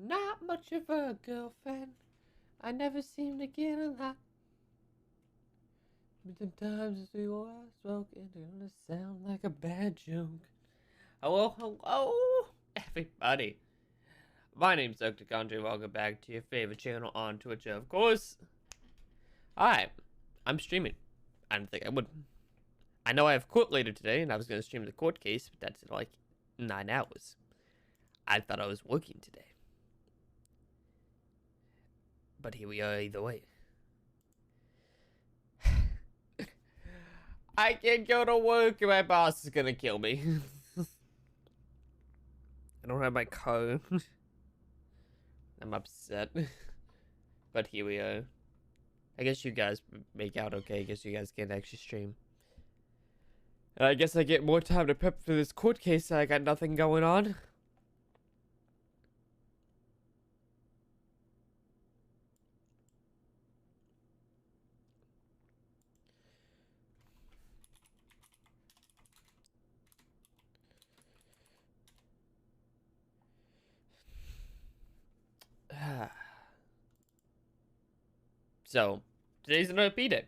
not much of a girlfriend. I never seem to get a lot. But sometimes we were spoken, it's gonna sound like a bad joke. Hello, hello, everybody. My name's Dr. Conjure. Welcome back to your favorite channel on Twitch, of course. Hi, I'm streaming. I don't think I would. I know I have court later today, and I was gonna stream the court case, but that's in like 9 hours. I thought I was working today. But here we are either way. I can't go to work and my boss is gonna kill me. I don't have my car. I'm upset. But here we are. I guess you guys make out okay. I guess you guys can actually stream. And I guess I get more time to prep for this court case. I got nothing going on. So, today's another day.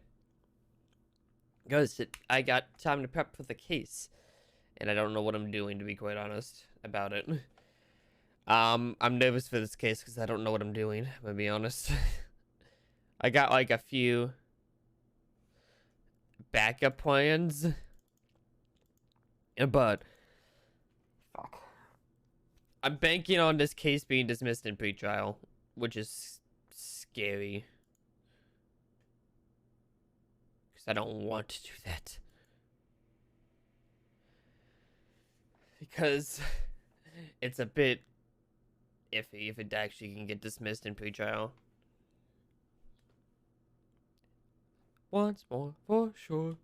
Because I got time to prep for the case. And I don't know what I'm doing, to be quite honest, about it. I'm nervous for this case because I don't know what I'm doing, I'm gonna be honest. I got like a few backup plans. But fuck. I'm banking on this case being dismissed in pretrial, which is scary. Because I don't want to do that. Because it's a bit iffy if it actually can get dismissed in pretrial. Once more, for sure.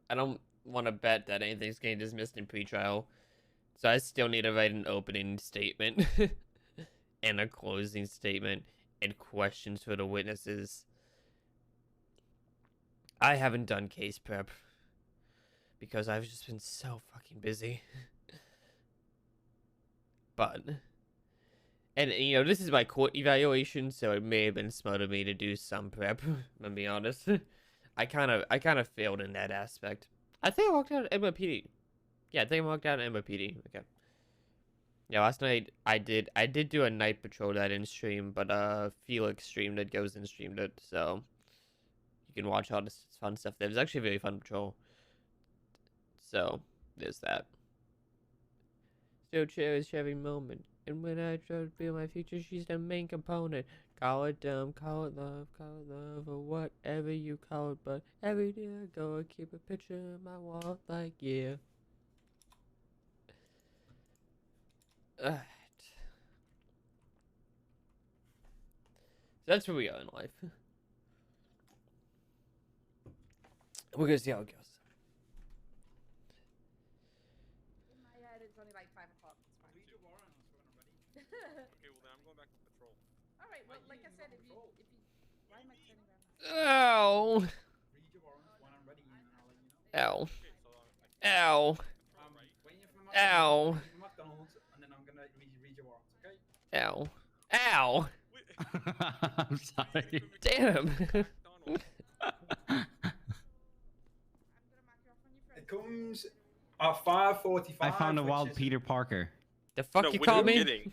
I don't want to bet that anything's getting dismissed in pretrial. So I still need to write an opening statement and a closing statement and questions for the witnesses. I haven't done case prep because I've just been so fucking busy. But, and you know, this is my court evaluation, so it may have been smart of me to do some prep. I'm gonna be honest. I kind of failed in that aspect. I think I walked out at MOPD. Yeah, I think I walked out at MOPD. Okay. Yeah, last night I did do a night patrol that I didn't stream, but Felix streamed it, goes and streamed it, so you can watch all this fun stuff. There was actually a very fun patrol. So there's that. Still cherish every moment. And when I try to feel my future, she's the main component. Call it dumb, call it love, or whatever you call it. But every day I go, I keep a picture on my wall, like, yeah. Alright. So that's where we are in life. We're gonna see how it goes. In my head, it's only like 5 o'clock. It's fine. Read your warrants when I'm ready. Okay, well then I'm going back on patrol. All right. Well, like I said, if you, why am I turning around? Ow! Read your warrants when I'm ready, and I'll let you know. Ow. Okay, so Ow. Waiting for Ow. McDonald's, and then I'm gonna read your warrants, okay? Ow. Ow! I'm sorry. Damn! I'm gonna mark you off on your friend. It comes at 5:45. I found a which wild is- Peter Parker. The fuck No, you what call are me? kidding?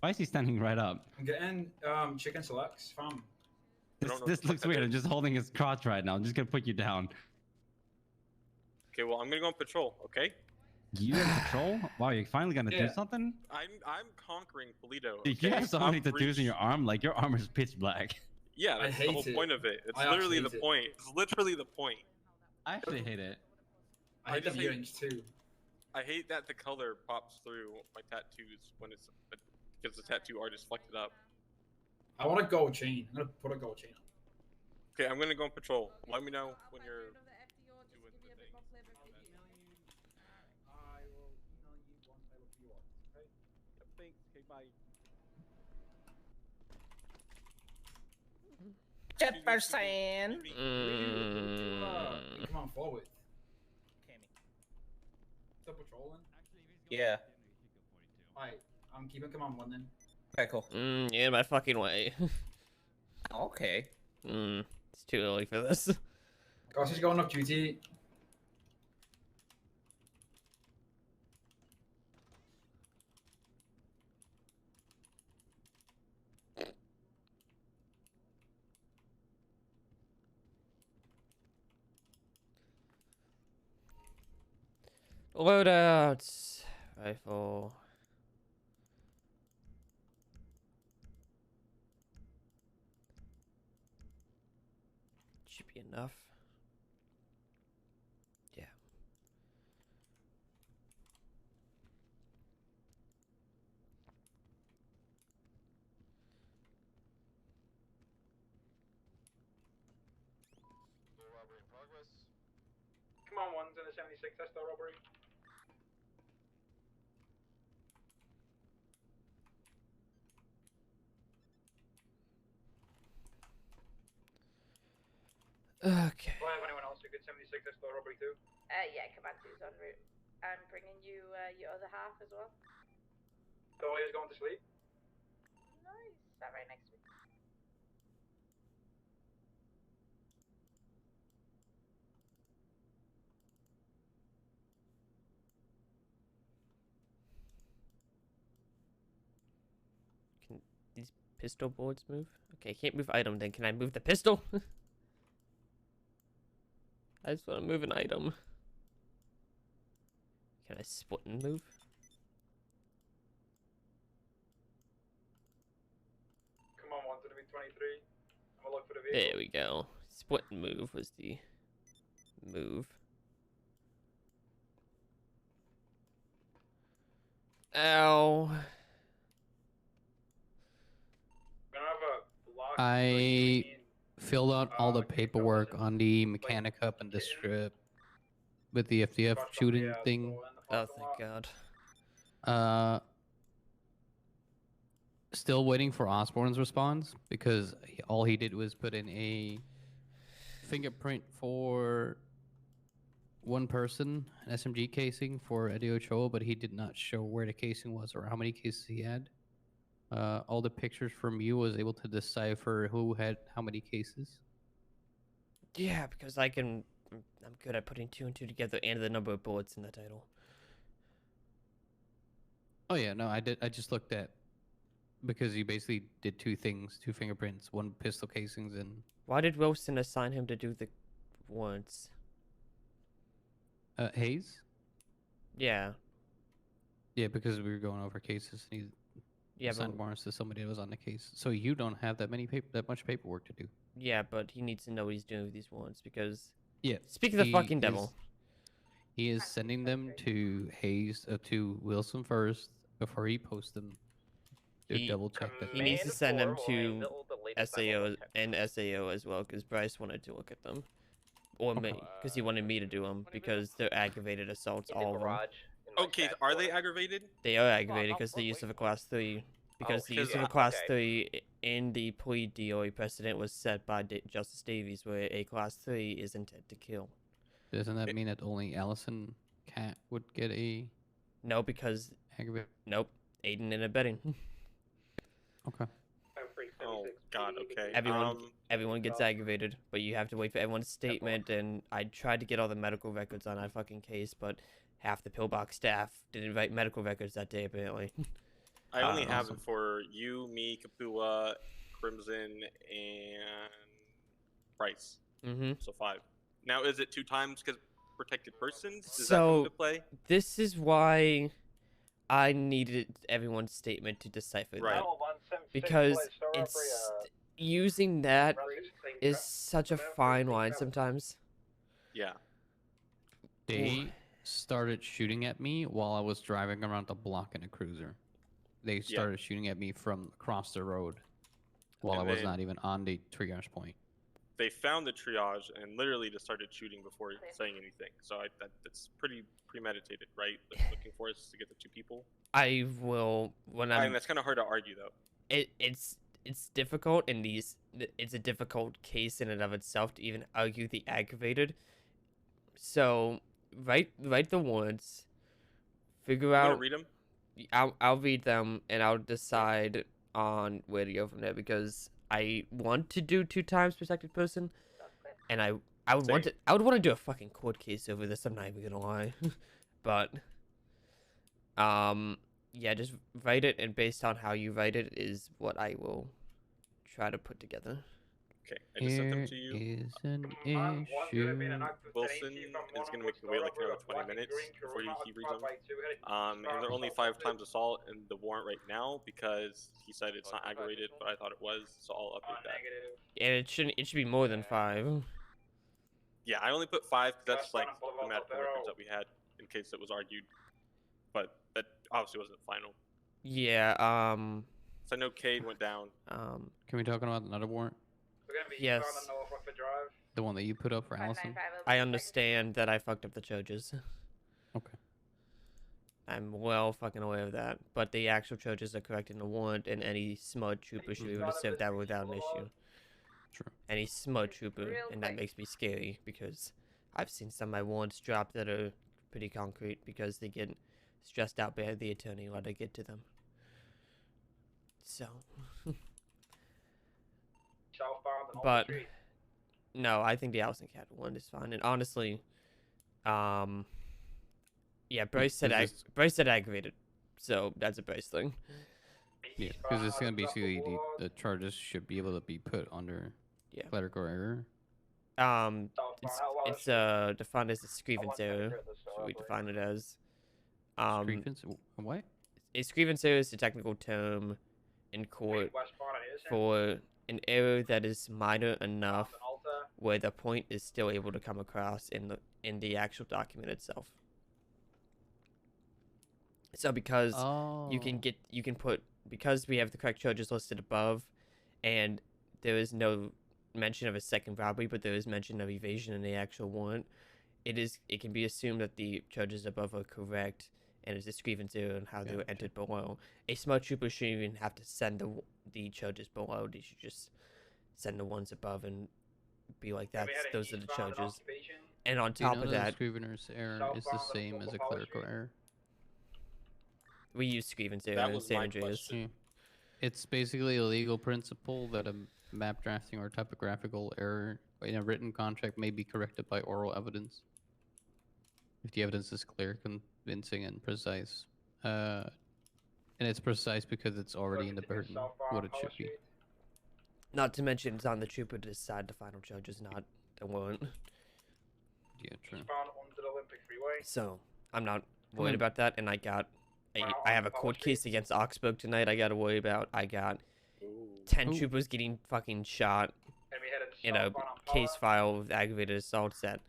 Why is he standing right up? I'm getting chicken selects, fam. This, don't know this what the looks fuck that weird. is. I'm just holding his crotch right now. I'm just gonna put you down. Okay, well I'm gonna go on patrol. Okay, You in patrol? Wow, you're finally gonna Yeah. do something? I'm conquering Polito. Dude, you okay? have so many I've tattoos in your reached- arm. Like your arm is pitch black. Yeah, I that's the hate whole it. point of it. It's I literally actually the hate it. point. It's literally the point. I actually hate it. I hate the just hate- earrings too. I hate that the color pops through my tattoos when it's because the tattoo artist fucked it up. I want a gold chain. I'm gonna put a gold chain on. Okay, I'm gonna go on patrol. Let me know I'll when pass you're. you over the FDO just to doing give you a the bit more flavor for you. I will email you once I look for your orders, okay? Yep, thanks. Okay, bye. Jefferson. Come on forward. Cammy. Still patrolling? Yeah. Alright, I'm keeping command 1 then. Okay, cool. Yeah, my fucking way. Okay. It's too early for this. Gosh, is going off duty. Loadouts. Rifle. Should be enough. Yeah. Robbery in progress. Command 1's in the 76 SL robbery. Okay. Do I have anyone else who could 76 SL robbery too? Yeah, Command 2's en route. I'm bringing you your other half as well. So he's going to sleep? No, he's sat right next to me. Can these pistol boards move? Okay, I can't move item then. Can I move the pistol? I just want to move an item. Can I split and move? Command 1 to the B23. I'm gonna look for the vehicle. There we go. Split and move was the move. Ow. Gonna have a block I between- filled out all the okay, paperwork collision. on the mechanic up and the strip with the FDF Got shooting somebody, thing. still in the Oh, parking thank lot. God. Still waiting for Osborne's response because all he did was put in a fingerprint for one person, an SMG casing for Eddie Ochoa, but he did not show where the casing was or how many cases he had. All the pictures from you was able to decipher who had how many cases. Yeah, because I'm good at putting two and two together and the number of bullets in the title. Oh yeah, no, I did. I just looked at because you basically did two things, two fingerprints, one pistol casings, and Why did Wilson assign him to do the warrants? Hayes. Yeah. Yeah, because we were going over cases, and he Yeah, assigned but warrants to somebody that was on the case. So you don't have that much paperwork to do. yeah, but he needs to know what he's doing with these warrants because Yeah. speak of the he fucking devil. He is sending them to Hayes to Wilson first before he posts them. To He- double check that. He needs to send them to SAO and SAO as well because Bryce wanted to look at them. Or me, because he wanted me to do them because they're aggravated assaults, all of them. Okay, are they aggravated? They are aggravated because the use of a class 3. Because the use of a class 3 in the plea DOE precedent was set by Justice Davies, where a class 3 is intent to kill. Doesn't that mean that only Allison Cat would get a No, because aggravated? nope, aiding and abetting. Okay. Oh God. Okay. Everyone gets aggravated, but you have to wait for everyone's statement. And I tried to get all the medical records on that fucking case, but half the pillbox staff didn't write medical records that day apparently. I only have awesome. it for you, me, Kapua, Crimson, and Bryce. Mm-hmm. So 5. Now, is it 2 times because protected persons? Does that So- come into play? This is why I needed everyone's statement to decipher Right. that. Because it's using that is such a fine line sometimes. Yeah. They started shooting at me while I was driving around the block in a cruiser. They started shooting at me from across the road while And I was then- not even on the triage point. They found the triage and literally just started shooting before saying anything. So that's pretty premeditated, right? Looking for us to get the 2 people. I will when I mean, I'm. that's kind of hard to argue, though. It's it's difficult in these. It's a difficult case in and of itself to even argue the aggravated. So write the warrants. Figure You want out. to read them? I'll read them and I'll decide on where to go from there because I want to do 2 times protected person, and I would want Same. to I would want to do a fucking court case over this. I'm not even gonna lie, but yeah, just write it, and based on how you write it is what I will try to put together. Okay, I just sent them to Here you. is an One unit being issue. active Wilson 1080 from is gonna 111 make me wait like store, another we've got 20 black and minutes green before Corona he at reads them. 5x2 heading And they're only 5 times assault in the warrant right now because he said it's not aggravated, but I thought it was, so I'll update that. negative. And it should be more than 5. Yeah, I only put 5 because that's West one like and Boulevard the medical Del records Perro. that we had in case it was argued, but that obviously wasn't final. Yeah. So I know Cade went down. Can we talk about another warrant? We're going to be Yes. eastbound on North Rockford Drive. The one that you put up for Allison? 595 will be I protected. understand that I fucked up the charges. Okay. I'm well fucking aware of that, but the actual charges are correct in the warrant, and any smart trooper should be able to serve that without an issue. True. Any smart trooper, Real and that quick. makes me scary because I've seen some of my warrants drop that are pretty concrete because they get stressed out by the attorney while they get to them. So, Southbound on But- Street. no, I think the Allison Cat one is fine, and honestly, yeah, Bryce said Is this- Bryce said aggravated, so that's a Bryce thing. Yeah, because it's gonna basically the charges should be able to be put under Yeah. clerical error. Um, Southbound it's Outlaw Street. defined as a grievance error. So we define it as Grievance? What? a grievance error is a technical term in court Westbound on Edison. for an error that is minor enough Southbound Alta. where the point is still able to come across in the actual document itself. So because Oh. you can put, because we have the correct charges listed above, and there is no mention of a second robbery, but there is mention of evasion in the actual warrant, it can be assumed that the charges above are correct, and it's a grievance error on how they were Gotcha. entered below. A smart trooper shouldn't even have to send the charges below. They should just send the ones above and be like, Then we that's had an those are the eastbound on charges. Occupation. And on Do you top know of that a that, scrivener's error is the Southbound same as a Buffalo clerical Street. error? we use grievance error That in was San my Andreas. question. Yeah. It's basically a legal principle that a map drafting or typographical error in a written contract may be corrected by oral evidence if the evidence is clear, convincing, and precise. And it's precise because it's already in the Looking to burden southbound what it Power should be. Street. Not to mention, it's on the trooper to decide the final charges, not the warrant. Yeah, true. Eastbound onto the Olympic Freeway. So I'm not worried Hmm. about that, and I have a court case against Augsburg tonight. I got to worry about. I got Ooh. 10 Ooh. troopers getting fucking shot And we headed in a southbound on case Power. file with aggravated assaults that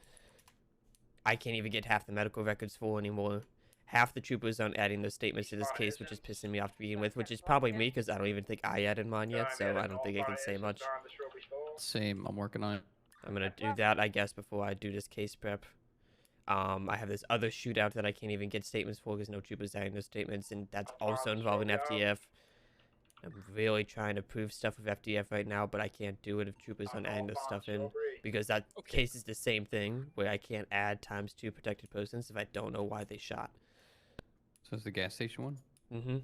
I can't even get half the medical records for anymore. Half the troopers aren't adding those statements to this case, which is pissing me off to begin with, which is probably me because I don't even think I added mine yet, so I don't think I can say much. Same. I'm working on it. I'm gonna do that, I guess, before I do this case prep. I have this other shootout that I can't even get statements for because no troopers adding those statements, and that's also involving FDF. I'm really trying to prove stuff with FDF right now, but I can't do it if troopers aren't adding those stuff in because that case is the same thing where I can't add ×2 protected persons if I don't know why they shot. So it's the gas station one? Mm-hmm.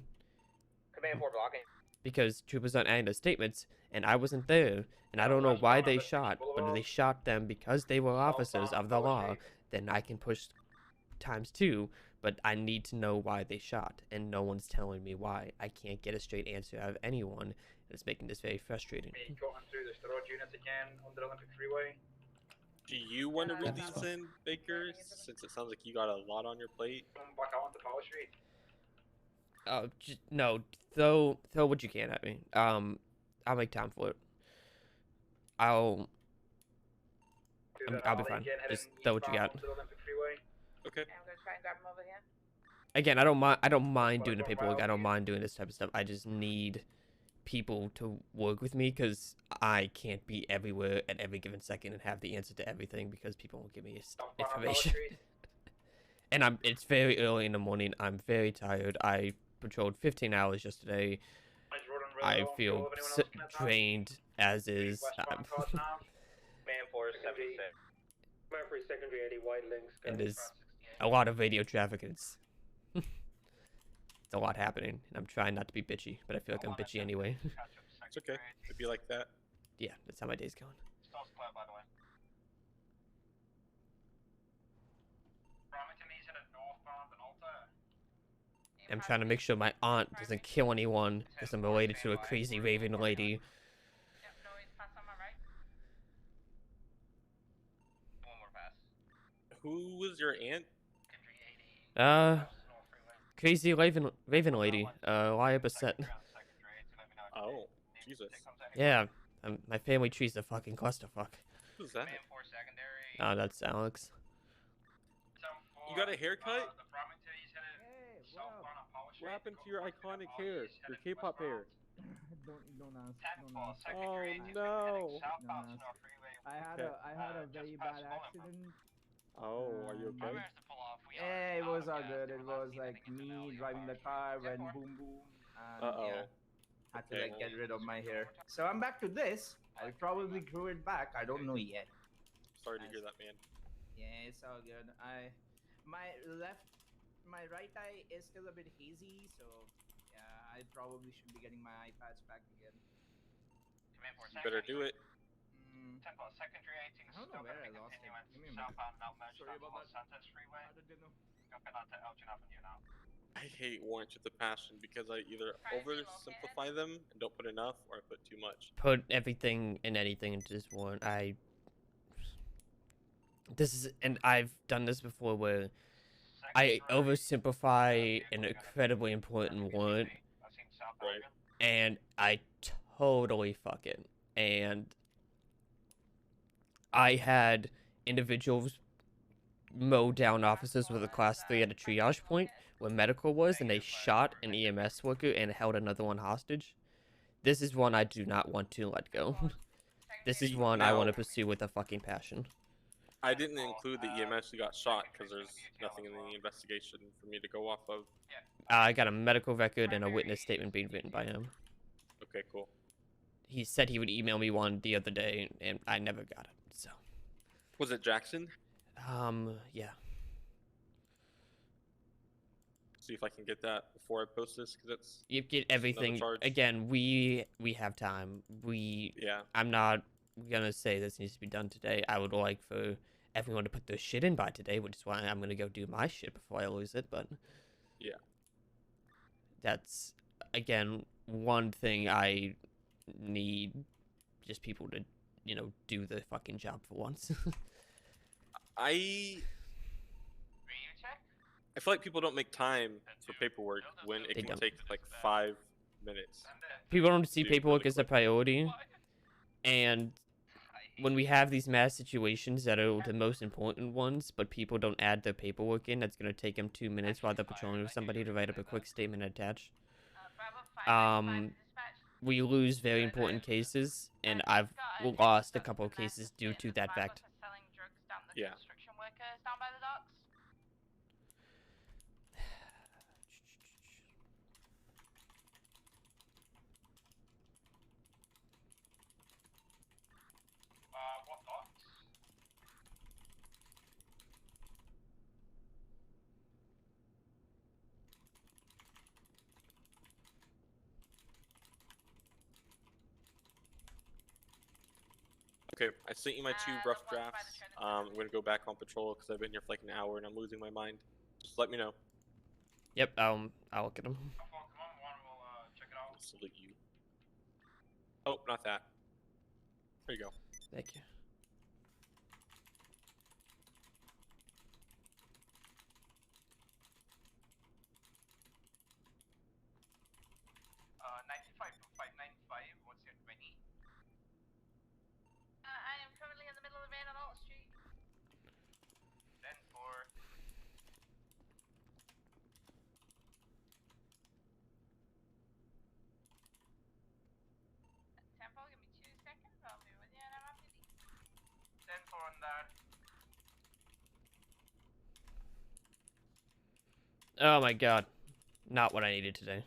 Command 4 blocking. Because troopers aren't adding those statements, and I wasn't there, and I don't know why they shot, but if they shot them because they were officers of the law, then I can push ×2, but I need to know why they shot, and no one's telling me why. I can't get a straight answer out of anyone, and it's making this very frustrating. Me cutting through the storage units again on the Olympic Freeway. Do you want to read That's these fine. in, Baker? Since it sounds like you got a lot on your plate. Coming back out onto Power Street. No, throw what you can at me. I'll make time for it. I'll Through that I'll be alley fine. again, heading Just throw what you eastbound got. onto the Olympic Freeway. Okay. I'm gonna try and grab him over here. Again, I don't mind doing the paperwork. I don't mind doing this type of stuff. I just need people to work with me because I can't be everywhere at every given second and have the answer to everything because people won't give me Southbound on Power information. Street. And it's very early in the morning. I'm very tired. I patrolled 15 hours yesterday. Nice road and I feel drained as is. Command 476. Command 3 secondary 80 white links. And there's a lot of radio traffic. And it's it's a lot happening. And I'm trying not to be bitchy, but I feel like I'm bitchy anyway. It's okay. It'd be like that. Yeah, that's how my day's going. Stall's clear, by the way. Farmington is headed northbound and Alta. I'm trying to make sure my aunt doesn't kill anyone because I'm related to a crazy raven lady. Yep, no worries, pass on my right. One more pass. Who was your aunt? Crazy raven lady. Lia Bassett. Oh, Jesus. Yeah, my family tree's a fucking clusterfuck. Who's that? Oh, that's Alex. You got a haircut? What happened to your iconic hair? Your K-pop hair? Don't ask. Oh no! Don't ask. I had a very bad accident. Oh, are you okay? Yeah, it was all good. It was like me driving the car when boom boom. And yeah, had to like get rid of my hair. So I'm back to this. I probably grew it back. I don't know yet. Sorry to hear that, man. Yeah, it's all good. My right eye is still a bit hazy, so yeah, I probably should be getting my eye patch back again. You better do it. I don't know where I lost it. Give me a minute. Sorry about that. How did they know? I hate warrants with a passion because I either oversimplify them and don't put enough, or I put too much. Put everything and anything into this one. And I've done this before where I oversimplify an incredibly important word, Right. and I totally fuck it. And I had individuals mow down officers with a class 3 at a triage point where medical was, and they shot an EMS worker and held another one hostage. This is one I do not want to let go. This is one I want to pursue with a fucking passion. I didn't include the EMS who got shot because there's nothing in the investigation for me to go off of. I got a medical record and a witness statement being written by him. Okay, cool. He said he would email me one the other day, and I never got it. So, Was it Jackson? yeah. See if I can get that before I post this, because it's You get everything. charge. Again, we have time. yeah. I'm not gonna say this needs to be done today. I would like for everyone to put their shit in by today, which is why I'm gonna go do my shit before I lose it. But Yeah. that's again one thing I need just people to, do the fucking job for once. I feel like people don't make time for paperwork when it They can don't. take like 5 minutes. People don't see Dude, paperwork really as a priority, and when we have these mass situations that are the most important ones, but people don't add their paperwork in, that's gonna take them 2 minutes while they're patrolling with somebody to write up a quick statement attached. We lose very important cases, and I've lost a couple of cases due to that fact. Yeah. What docks? Okay, I sent you my 2 rough drafts. I'm gonna go back on patrol because I've been here for like an hour and I'm losing my mind. Just let me know. Yep, I'll look at them. Come on, one will check it out. I'll salute you. Oh, not that. There you go. Thank you. Uh, 952595. What's your 20? I am currently in the middle of the van on Alt Street. 10-4. Tempo, give me 2 seconds. I'll be with you and I'm after these. 10-4 on that. Oh my god. Not what I needed today.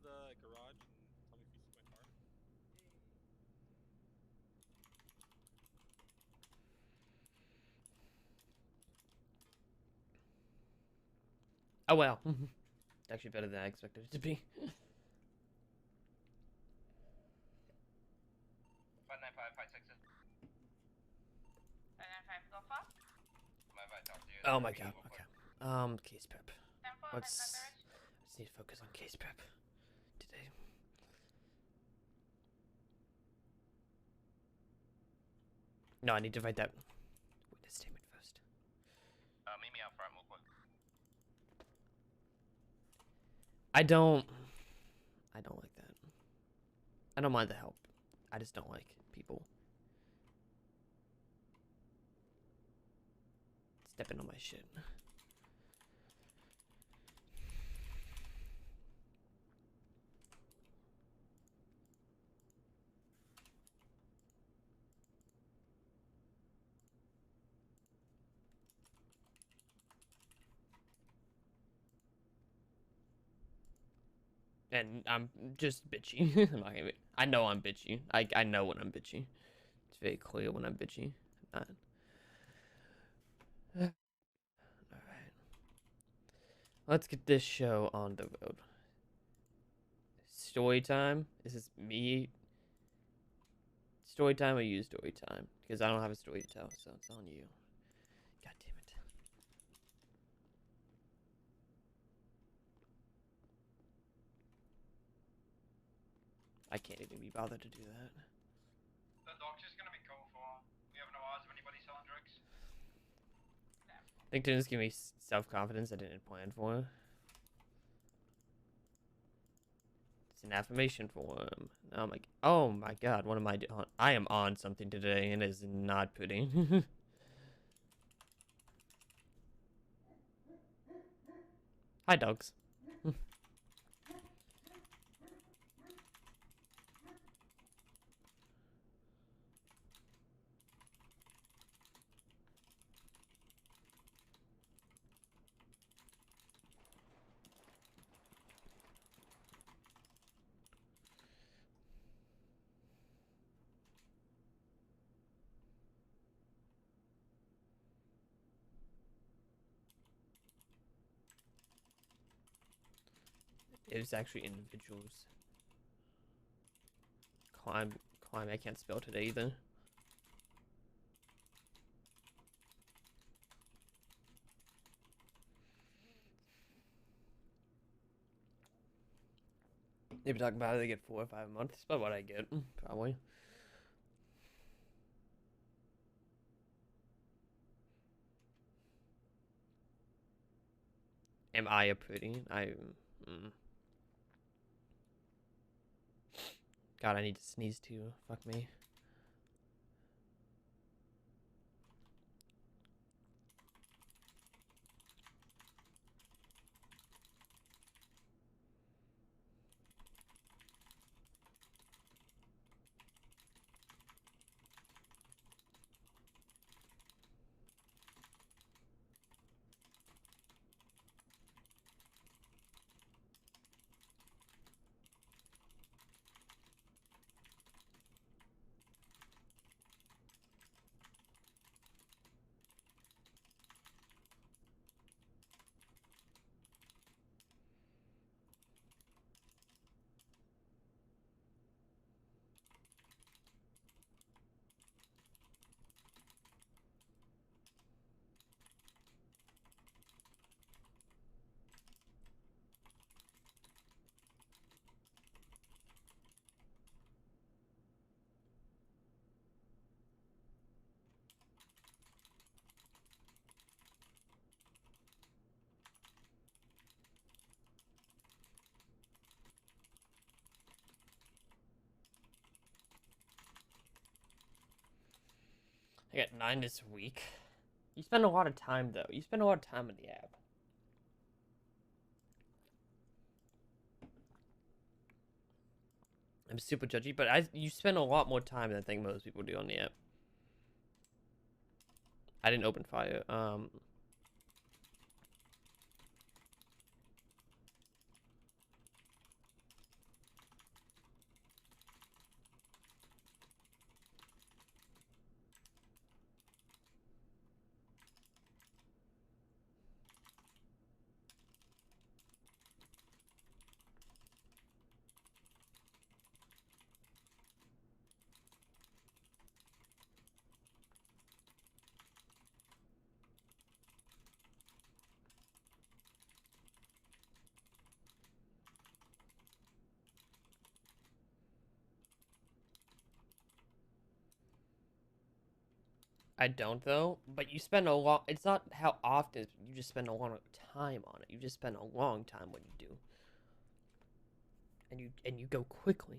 the garage and tell me if you see my car? Oh well. It's actually better than I expected it to be. 59556. 595 so far. Oh my god. Okay. Case prep. 10-4, Let's. head beverage. I just need to focus on case prep today. No, I need to write that witness statement first. Meet me out front real quick. I don't like that. I don't mind the help. I just don't like people stepping on my shit. And I'm just bitchy. I'm not gonna be, I know I'm bitchy. I know when I'm bitchy. It's very clear when I'm bitchy. Not. All right. Let's get this show on the road. Story time. This is me. Story time or you story time? Because I don't have a story to tell, so it's on you. God damn it. I can't even be bothered to do that. The doctor's gonna be cool for. We have no odds of anybody selling drugs. LinkedIn just give me self-confidence I didn't plan for. It's an affirmation form. Oh my god, what am I doing? I am on something today and it is not pretty. Hi, dogs. It is actually individuals. Climb, I can't spell today either. They've been talking about it, they get 4 or 5 a month. That's about what I get, probably. Am I a pretty? God, I need to sneeze too. Fuck me. I got 9 this week. You spend a lot of time, though. You spend a lot of time in the app. I'm super judgy, but you spend a lot more time than I think most people do on the app. I didn't open fire. I don't though, but you spend a long. It's not how often. You just spend a long time on it. You just spend a long time when you do, and you go quickly.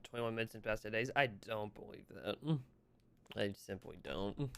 21 minutes and past 8 days. I don't believe that. I simply don't.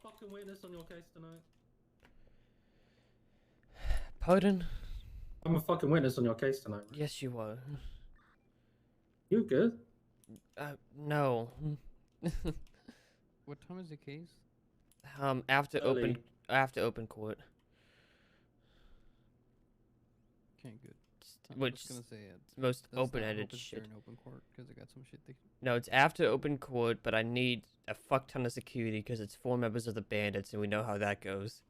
Fucking witness on your case tonight. Pardon? I'm a fucking witness on your case tonight. Right? Yes, you were. You good? No. What time is the case? After Early. open court. Okay, good. I Which was gonna say most that's not open-ended open shit. during open court because I got some shit. No, it's after open court, but I need a fuck ton of security because it's 4 members of the bandits, and we know how that goes.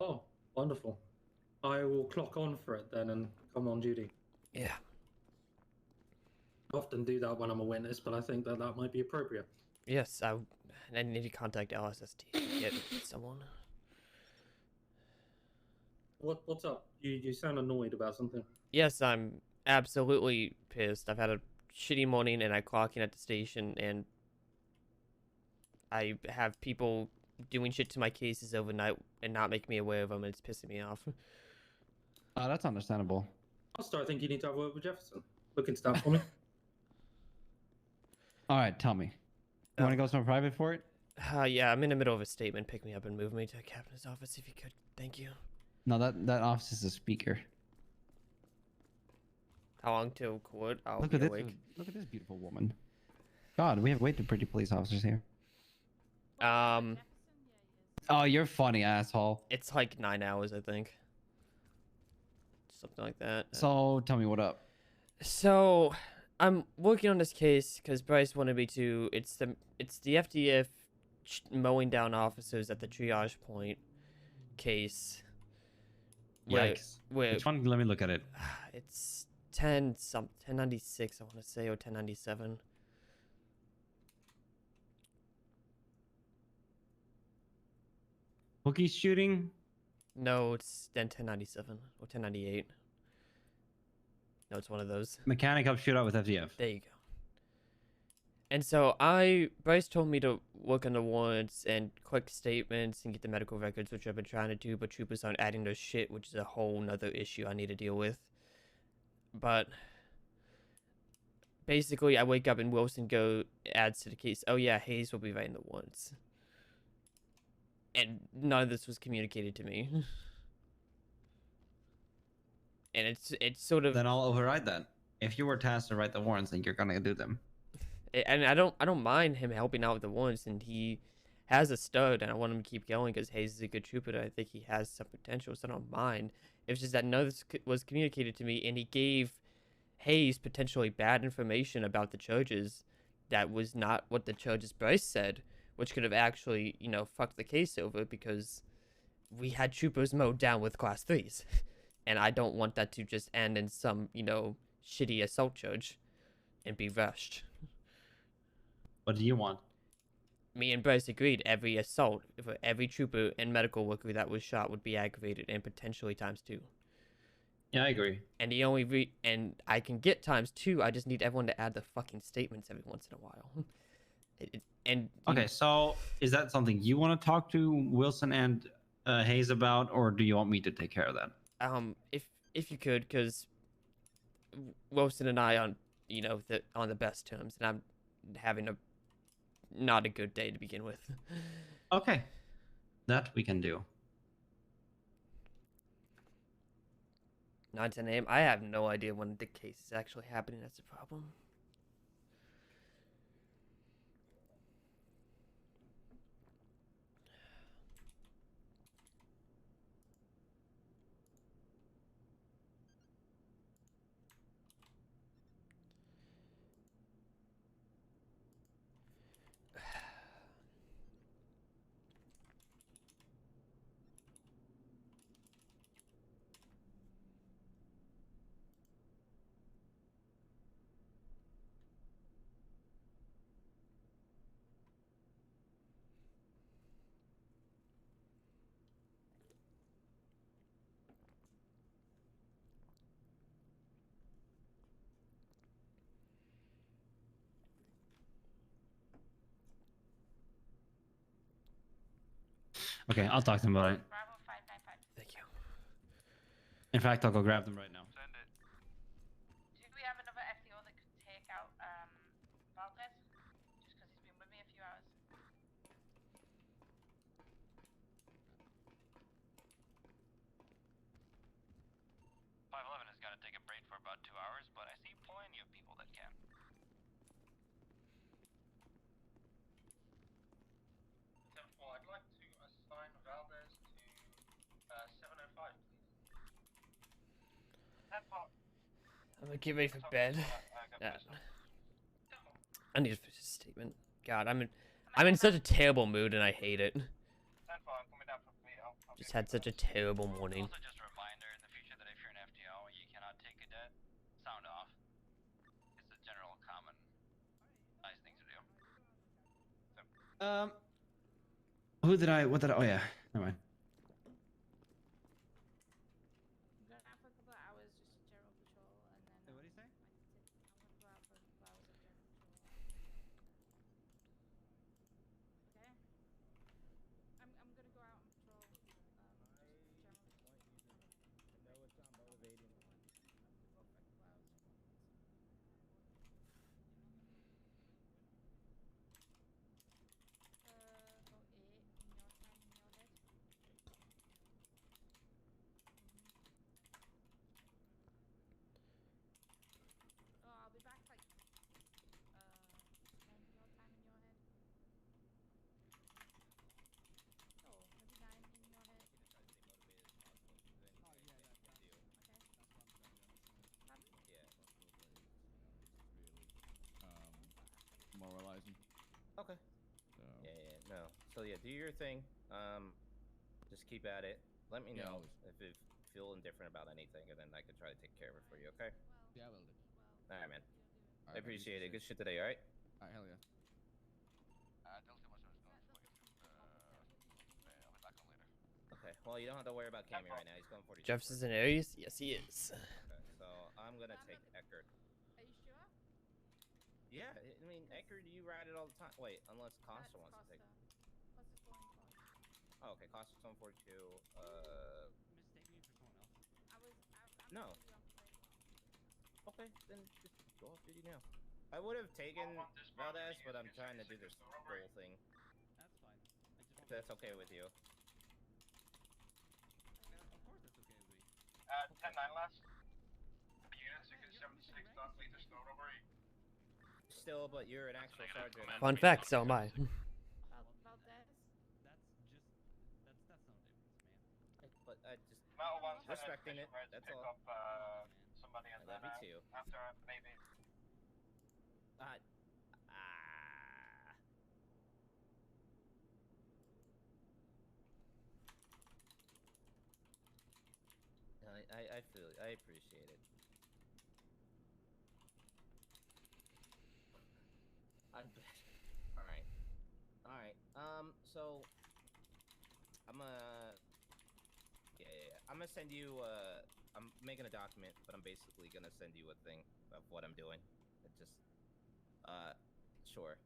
Oh, wonderful. I will clock on for it then and come on duty. Yeah. I often do that when I'm a witness, but I think that that might be appropriate. Yes, I need to contact LSST to get someone. What's up? You sound annoyed about something. Yes, I'm absolutely pissed. I've had a shitty morning, and I clock in at the station, and I have people doing shit to my cases overnight and not making me aware of them, and it's pissing me off. That's understandable. Pastor, I think you need to have a word with Jefferson. Look into that for me. All right, tell me. You want to go somewhere private for it? Yeah, I'm in the middle of a statement. Pick me up and move me to the captain's office if you could. Thank you. No, that office is a speaker. How long till court? I'll Look be at this. awake. Look at this beautiful woman. God, we have way too pretty police officers here. Oh, you're funny, asshole. It's like 9 hours, I think. Something like that. So tell me what up. So, I'm working on this case because Bryce wanted me to. It's the FDF mowing down officers at the triage point case. Yikes. Which one? Let me look at it. It's 1096, I want to say, or 1097. Bookie shooting? No, it's then 1097 or 1098. No, it's one of those. Mechanic up shootout with FDF. There you go. And so Bryce told me to work on the warrants and collect statements and get the medical records, which I've been trying to do, but troopers aren't adding their shit, which is a whole nother issue I need to deal with. But basically, I wake up and Wilson adds to the case, oh yeah, Hayes will be writing the warrants. And none of this was communicated to me. And it's sort of... Then I'll override that. If you were tasked to write the warrants, then you're gonna do them. And I don't mind him helping out with the ones, and he has a stud, and I want him to keep going because Hayes is a good trooper, and I think he has some potential, so I don't mind. It's just that none of this was communicated to me, and he gave Hayes potentially bad information about the charges that was not what the charges Bryce said, which could have actually, you know, fucked the case over because we had troopers mowed down with class 3s. And I don't want that to just end in some, you know, shitty assault charge and be rushed. What do you want? Me and Bryce agreed every assault for every trooper and medical worker that was shot would be aggravated and potentially ×2. Yeah, I agree. And the only and I can get ×2. I just need everyone to add the fucking statements every once in a while. Okay, so is that something you want to talk to Wilson and Hayes about, or do you want me to take care of that? If you could, because Wilson and I on, you know, on the best terms, and I'm having not a good day to begin with. Okay, that we can do. 9, 10 a.m. I have no idea when the case is actually happening. That's the problem. Okay, I'll talk to them about it. Bravo 595. Thank you. In fact, I'll go grab them right now. Send it. Do we have another FTO that could take out Valdez? Just because he's been with me a few hours. 511 has got to take a break for about 2 hours, but I see plenty of people that can. 10-4, I'd like to assign Valdez to 705, please. 10-4. I'm gonna get ready for bed. I need a statement. God, I'm in such a terrible mood and I hate it. 10-4, I'm coming down from me. Just had such a terrible morning. Also, just a reminder in the future that if you're an FTO, you cannot take a debt. Sound off. It's a general common nice thing to do. So, What did I? Oh yeah, never mind. I'm going out for a couple of hours, just a general patrol, and then. What do you say? I want to go out for a couple of hours of general patrol. Okay? I'm gonna go out and patrol. Just general. No, it's not motivating. Go for a couple hours. About 8 in your time, in your head. Oh, I'll be back like 10 your time in your head. Oh, maybe 9 in your head. Oh yeah, that's Okay. Pardon? Moralizing. Okay. So Yeah, no. So yeah, do your thing. Just keep at it. Let me Yeah, know always. if you feel indifferent about anything, and then I can try to take care of it for you. Okay? yeah, I will do. All right, man. Alright, I man, appreciate it. safe. Good shit today. All right? Alright, hell yeah. tell us what's going before I get through. I'll be back on later. Okay. Well, you don't have to worry about Cammy right now. He's going 42. Jefferson Aries? Yes, he is. Okay. So I'm gonna take Eckert. Are you sure? Yeah. I mean, Eckert, you ride it all the time. Wait, unless Costa That's wants to take. Costa's going for. Oh, okay. Costa's on 42. Mistake me for someone else. I'm No. completely on break. Okay, then just go off duty now. I would have taken Valdez, but I'm trying to do this goal thing. That's fine. If that's okay with you. Of course, that's okay with me. 10-9 last. Units, you can 76 don't lead the snow robbery. still, but you're an actual sergeant. I'm Fun pretty fact, sure. so am I. But I just Metal one's headed respecting it. right to That's pick all. up somebody and I love then you too. after maybe. Ah. I feel I appreciate it. I'm all right. All right. So I'm I'm gonna send you. I'm making a document, but I'm basically gonna send you a thing of what I'm doing. It just sure.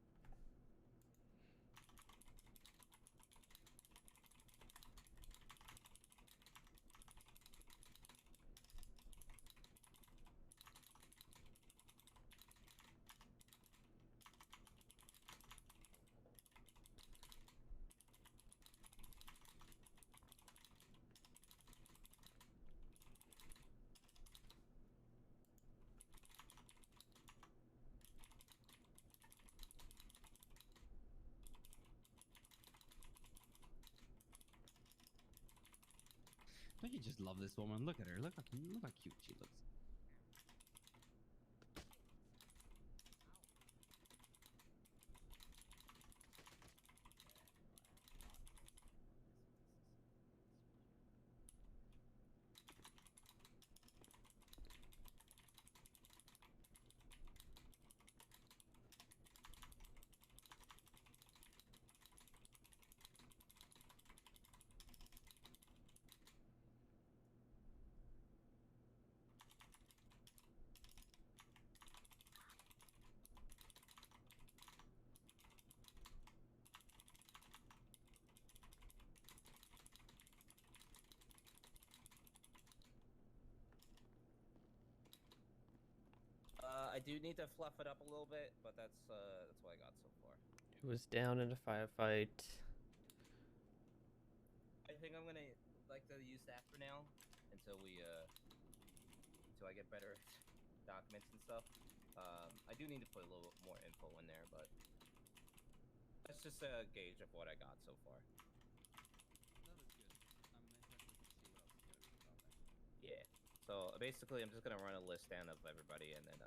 Don't you just love this woman? Look at her. Look how cute she looks. I do need to fluff it up a little bit, but that's what I got so far. It was down in a firefight. I think I'm gonna like to use that for now until I get better documents and stuff. I do need to put a little more info in there, but that's just a gauge of what I got so far. Yeah. So basically, I'm just gonna run a list down of everybody, and then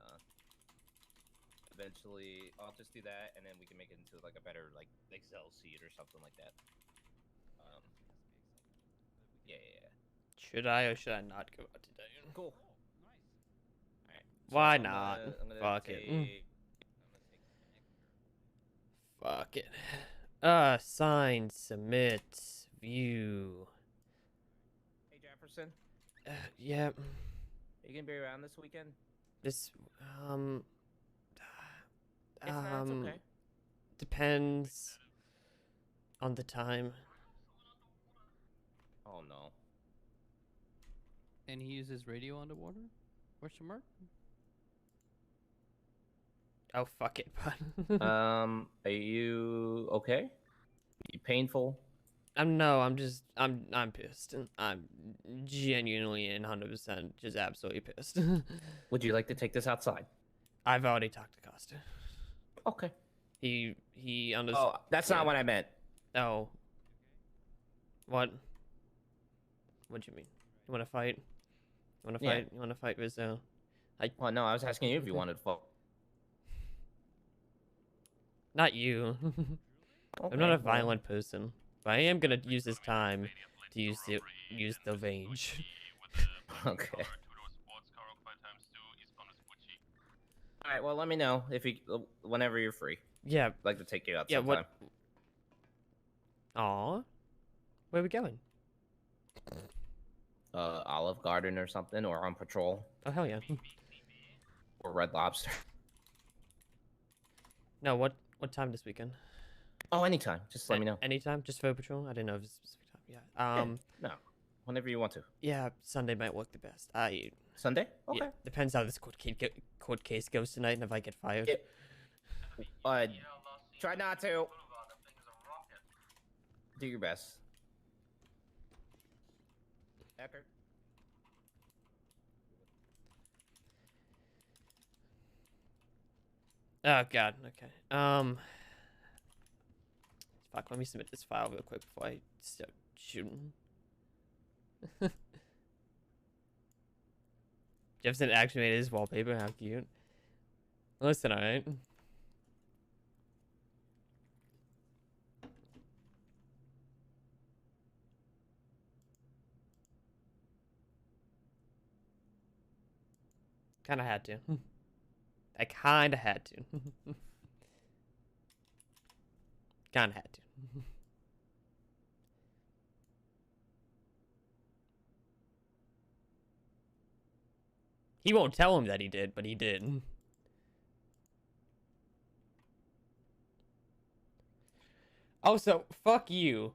eventually I'll just do that, and then we can make it into like a better like Excel sheet or something like that. Yeah. Should I or should I not go out today? Cool. Alright. Why I'm not? I'm gonna Fuck it. take... Fuck it. Sign, submit, view. Hey Jefferson, Yeah. are you gonna be around this weekend? This, If not, it's okay. depends on the time. Oh no. And he uses radio underwater? Question mark? Oh, fuck it, bud. Are you okay? You painful? I'm pissed. I'm genuinely and 100% just absolutely pissed. Would you like to take this outside? I've already talked to Costa. Okay. He understands. Oh, that's not what I meant. Oh. What? What do you mean? You want to fight? You want to fight? You want to fight Rizzo? Well, no, I was asking you if you wanted to fight. Not you. I'm not a violent person, but I am gonna use this time to use the rage. Okay. All right. Well, let me know if you whenever you're free. Yeah. I'd like to take you out Yeah. sometime. Aw. Where are we going? Olive Garden or something, or on patrol. Oh hell yeah. Or Red Lobster. No, what time this weekend? Oh, anytime. Just let me know. Anytime, just for patrol. I didn't know if it's a specific time. Yeah. No, whenever you want to. Yeah, Sunday might work the best. Sunday? Okay. Yeah, depends how this court case goes tonight, and if I get fired. Try not to. Do your best. Eckert. Oh god. Okay. Fuck. Let me submit this file real quick before I start shooting. Jefferson actually made his wallpaper. How cute. Listen, alright. Kinda had to. I kinda had to. Kinda had to. He won't tell him that he did, but he did. Also, fuck you.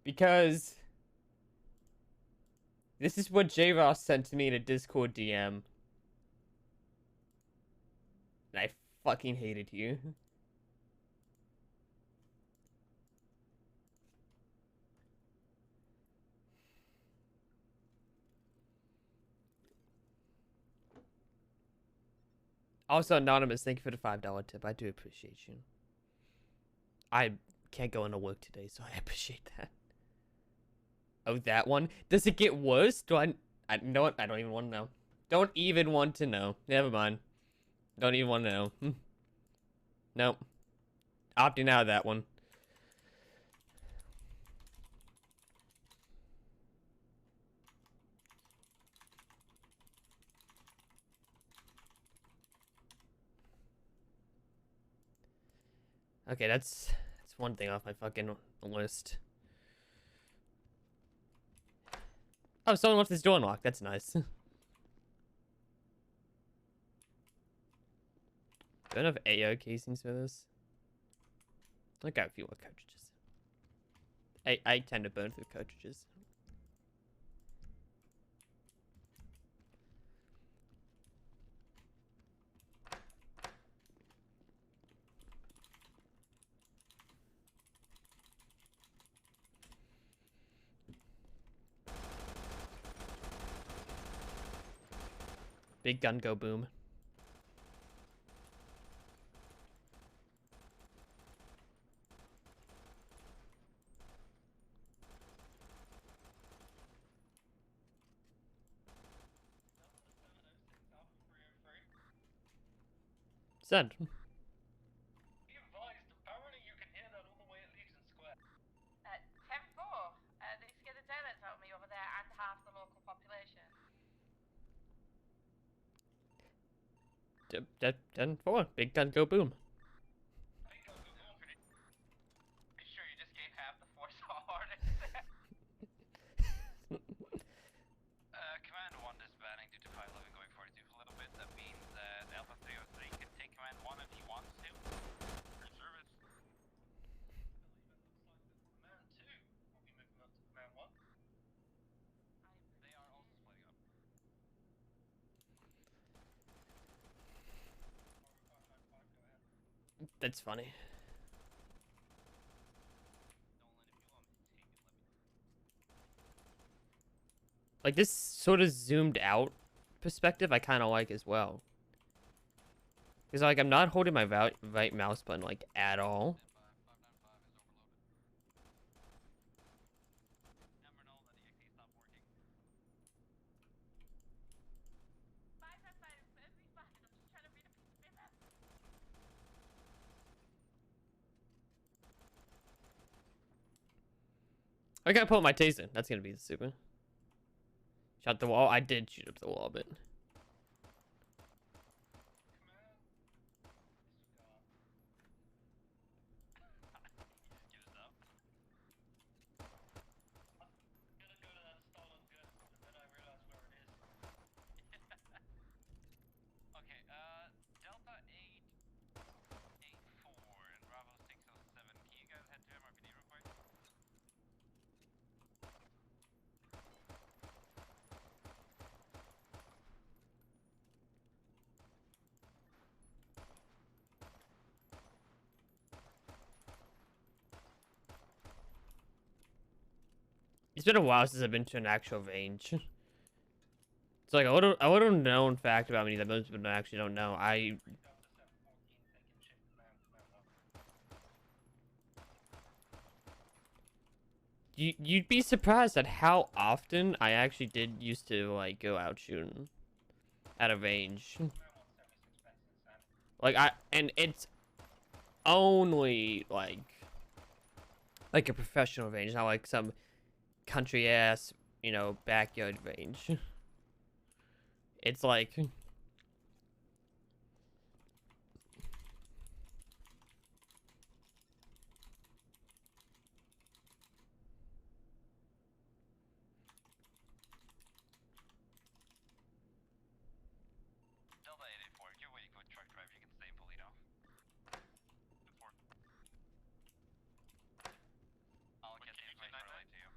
Because this is what J. Ross sent to me in a Discord DM. And I fucking hated you. Also, Anonymous, thank you for the $5 tip. I do appreciate you. I can't go into work today, so I appreciate that. Oh, that one? Does it get worse? You know what? I don't even want to know. Don't even want to know. Never mind. Don't even want to know. Nope. Opting out of that one. Okay, that's one thing off my fucking list. Oh, someone left this door unlocked. That's nice. Do I have AO casings for this? I got a few more cartridges. I tend to burn through cartridges. Big gun go boom. Send. Be advised, apparently you can hear that all the way at Legion Square. 10-4. They scared the daylights out of me over there and half the local population. 10-4. Big gun go boom. Pretty sure you just gave half the force hard. Command 1 disbanding due to 511 going 42 for a little bit. That means that Alpha 303 can take Command 1 if he wants to. For service. Command 2 will be moving up to Command 1. They are also splitting up. That's funny. Like this sort of zoomed out perspective I kind of like as well. Because like I'm not holding my right mouse button like at all. I gotta pull my taser. That's gonna be super. Shot the wall. I did shoot up the wall a bit. Okay, Delta 884 and Bravo 607. Can you guys head to MRPD real quick? It's been a while since I've been to an actual range. It's like I would have known fact about me that most people actually don't know. I you'd be surprised at how often I actually did used to like go out shooting at a range. Like and it's only like a professional range, not like some country ass, you know, backyard range. It's like Delta 884, if you're waiting for a truck driver, you can stay in Polito. I'll get the information relayed to you.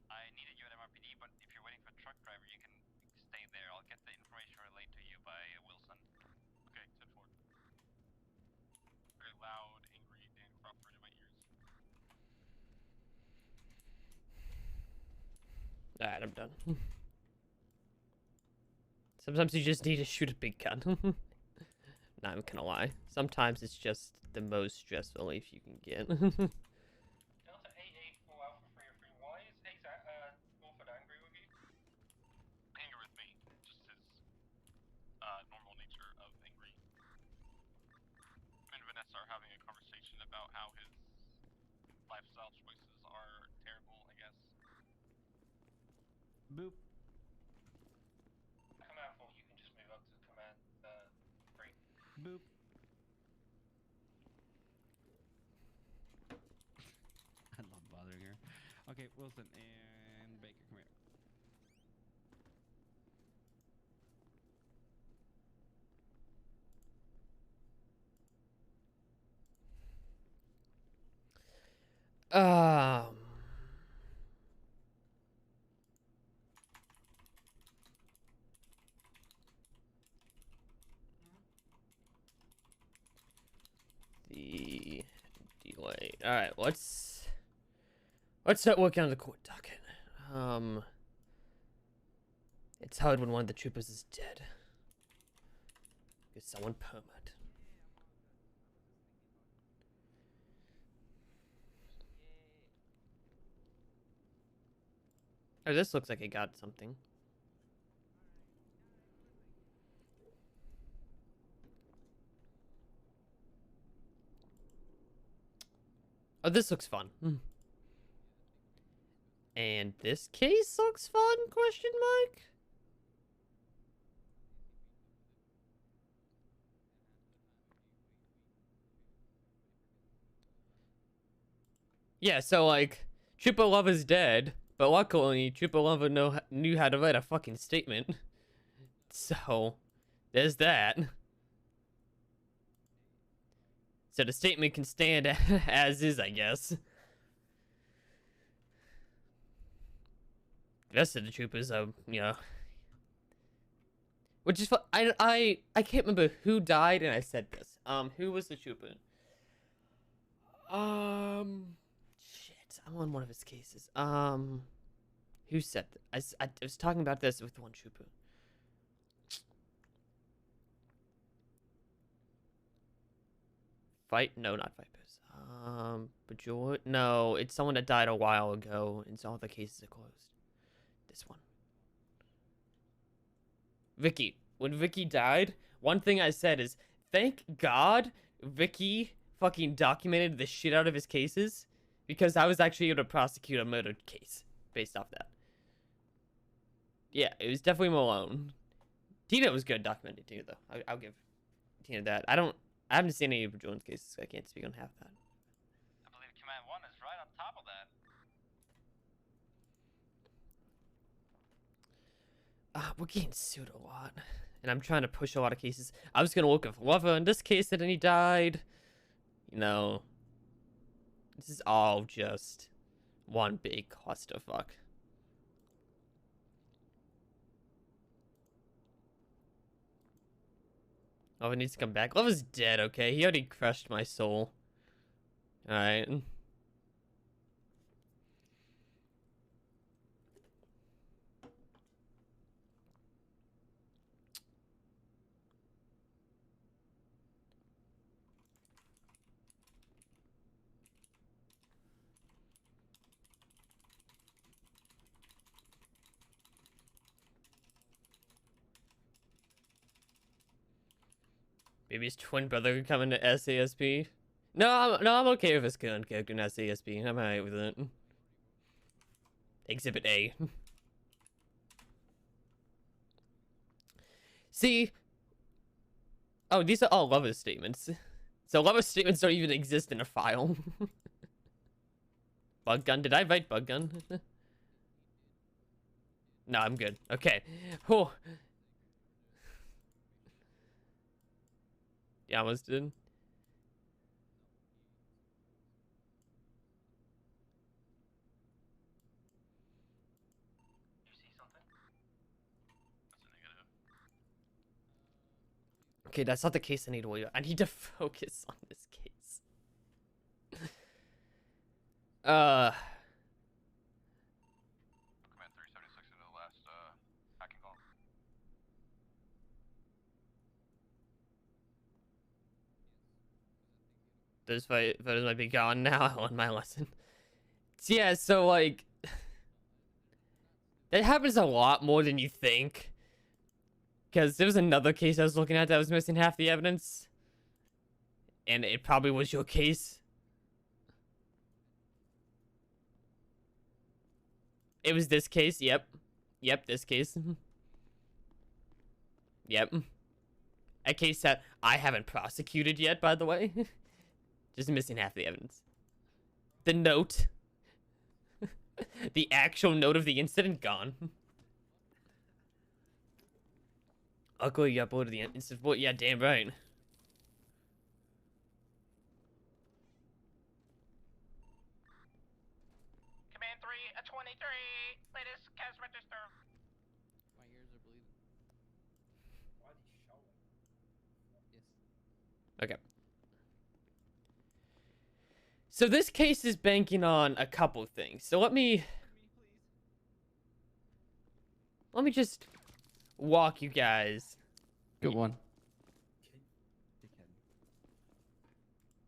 I needed you at MRPD, but if you're waiting for a truck driver, you can stay there. I'll get the information relayed to you by Wilson. Okay, 10-4. Very loud, angry Dan Crawford in my ears. alright, I'm done. Sometimes you just need to shoot a big gun. Not even gonna lie. Sometimes it's just the most stress relief you can get. Delta 884 Alpha 303, why is Wolford angry with you? Angry with me. Just his normal nature of angry. Him and Vanessa are having a conversation about how his lifestyle choices are terrible, I guess. Boop. Command 4, you can just move up to command 3. Boop. I love bothering her. Okay, Wilson and Baker, come here. The delay. All right, let's start working on the court docket. It's hard when one of the troopers is dead. Get someone permit. Oh, this looks like it got something. Oh, this looks fun. And this case looks fun? Question mark? Yeah, so like, Trooper Lover's dead, but luckily Trooper Lover knew how to write a fucking statement. So, there's that. So the statement can stand as is, I guess. The rest of the troopers are, you know, which is I can't remember who died, and I said this. Who was the trooper? Shit, I'm on one of his cases. Who said that? I was talking about this with one trooper. No, not Vipers. Bajor? No, it's someone that died a while ago, and so all the cases are closed. This one. Vicky. When Vicky died, one thing I said is, thank God Vicky fucking documented the shit out of his cases, because I was actually able to prosecute a murder case based off that. Yeah, it was definitely Malone. Tina was good documented too, though. I'll give Tina that. I haven't seen any of Jordan's cases, so I can't speak on half that. I believe Command 1 is right on top of that. We're getting sued a lot, and I'm trying to push a lot of cases. I was gonna look at Lover in this case, and then he died. You know, this is all just one big clusterfuck. Lover needs to come back. Lover's dead, okay? He already crushed my soul. Alright. Maybe his twin brother could come into SASP. No, I'm okay with his current character in SASP. I'm alright with it. Exhibit A. See? Oh, these are all lover statements. So lover statements don't even exist in a file. Bug gun? Did I write bug gun? No, I'm good. Okay. Oh. Yeah, almost did. You see something? That's a negative. Okay, that's not the case I need to worry about. I need to focus on this case. Command 376 into the last hacking call. Those photos might be gone now. I learned my lesson. Yeah, so like that happens a lot more than you think. Because there was another case I was looking at that was missing half the evidence. And it probably was your case. It was this case, yep. Yep, this case. Yep. A case that I haven't prosecuted yet, by the way. Just missing half the evidence. The note. The actual note of the incident gone. Luckily, you uploaded the incident report. Yeah, damn right. Command 323. Latest cast register. My ears are bleeding. Why the shower? Yes. Okay. So this case is banking on a couple things. So let me just walk you guys. Good one.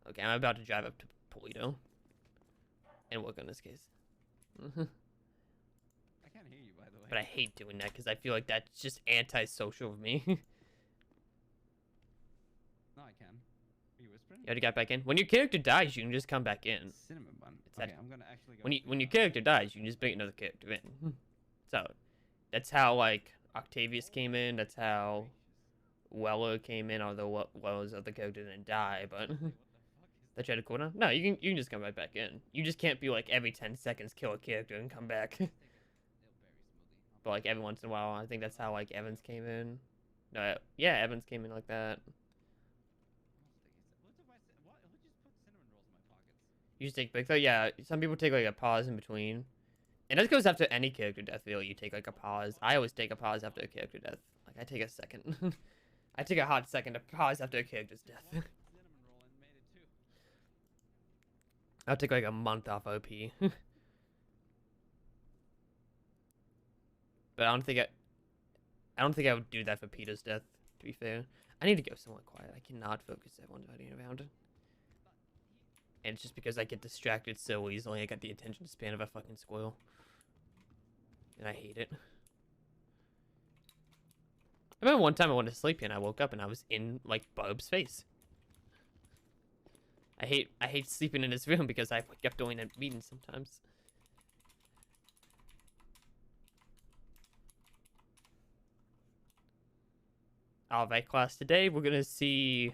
Okay, I'm about to drive up to Polito and work on this case. I can't hear you, by the way. But I hate doing that because I feel like that's just anti-social of me. No, I can. Are you whispering? You already got back in? When your character dies, you can just come back in. Cinnamon bun. It's Okay, that- I'm gonna actually go. When your character dies, you can just bring another character in. So, that's how, like, Octavius came in. That's how Weller came in, although Weller's other character didn't die, but... That tried to cool down? No, you can just come right back in. You just can't be, like, every 10 seconds kill a character and come back. But, like, every once in a while, I think that's how, like, Evans came in. No, yeah, Evans came in like that. You just take breaks. Oh, yeah, some people take, like, a pause in between. And that goes after any character death, really. You take, like, a pause. I always take a pause after a character death. Like, I take a second. I take a hot second to pause after a character's death. I'll take, like, a month off OP. But I don't think I would do that for Peter's death, to be fair. I need to go somewhere quiet. I cannot focus everyone running around. And it's just because I get distracted so easily. I got the attention span of a fucking squirrel. And I hate it. I remember one time I went to sleep and I woke up and I was in, like, Bub's face. I hate sleeping in his room because I wake up during a meeting sometimes. Alright, class, today we're gonna see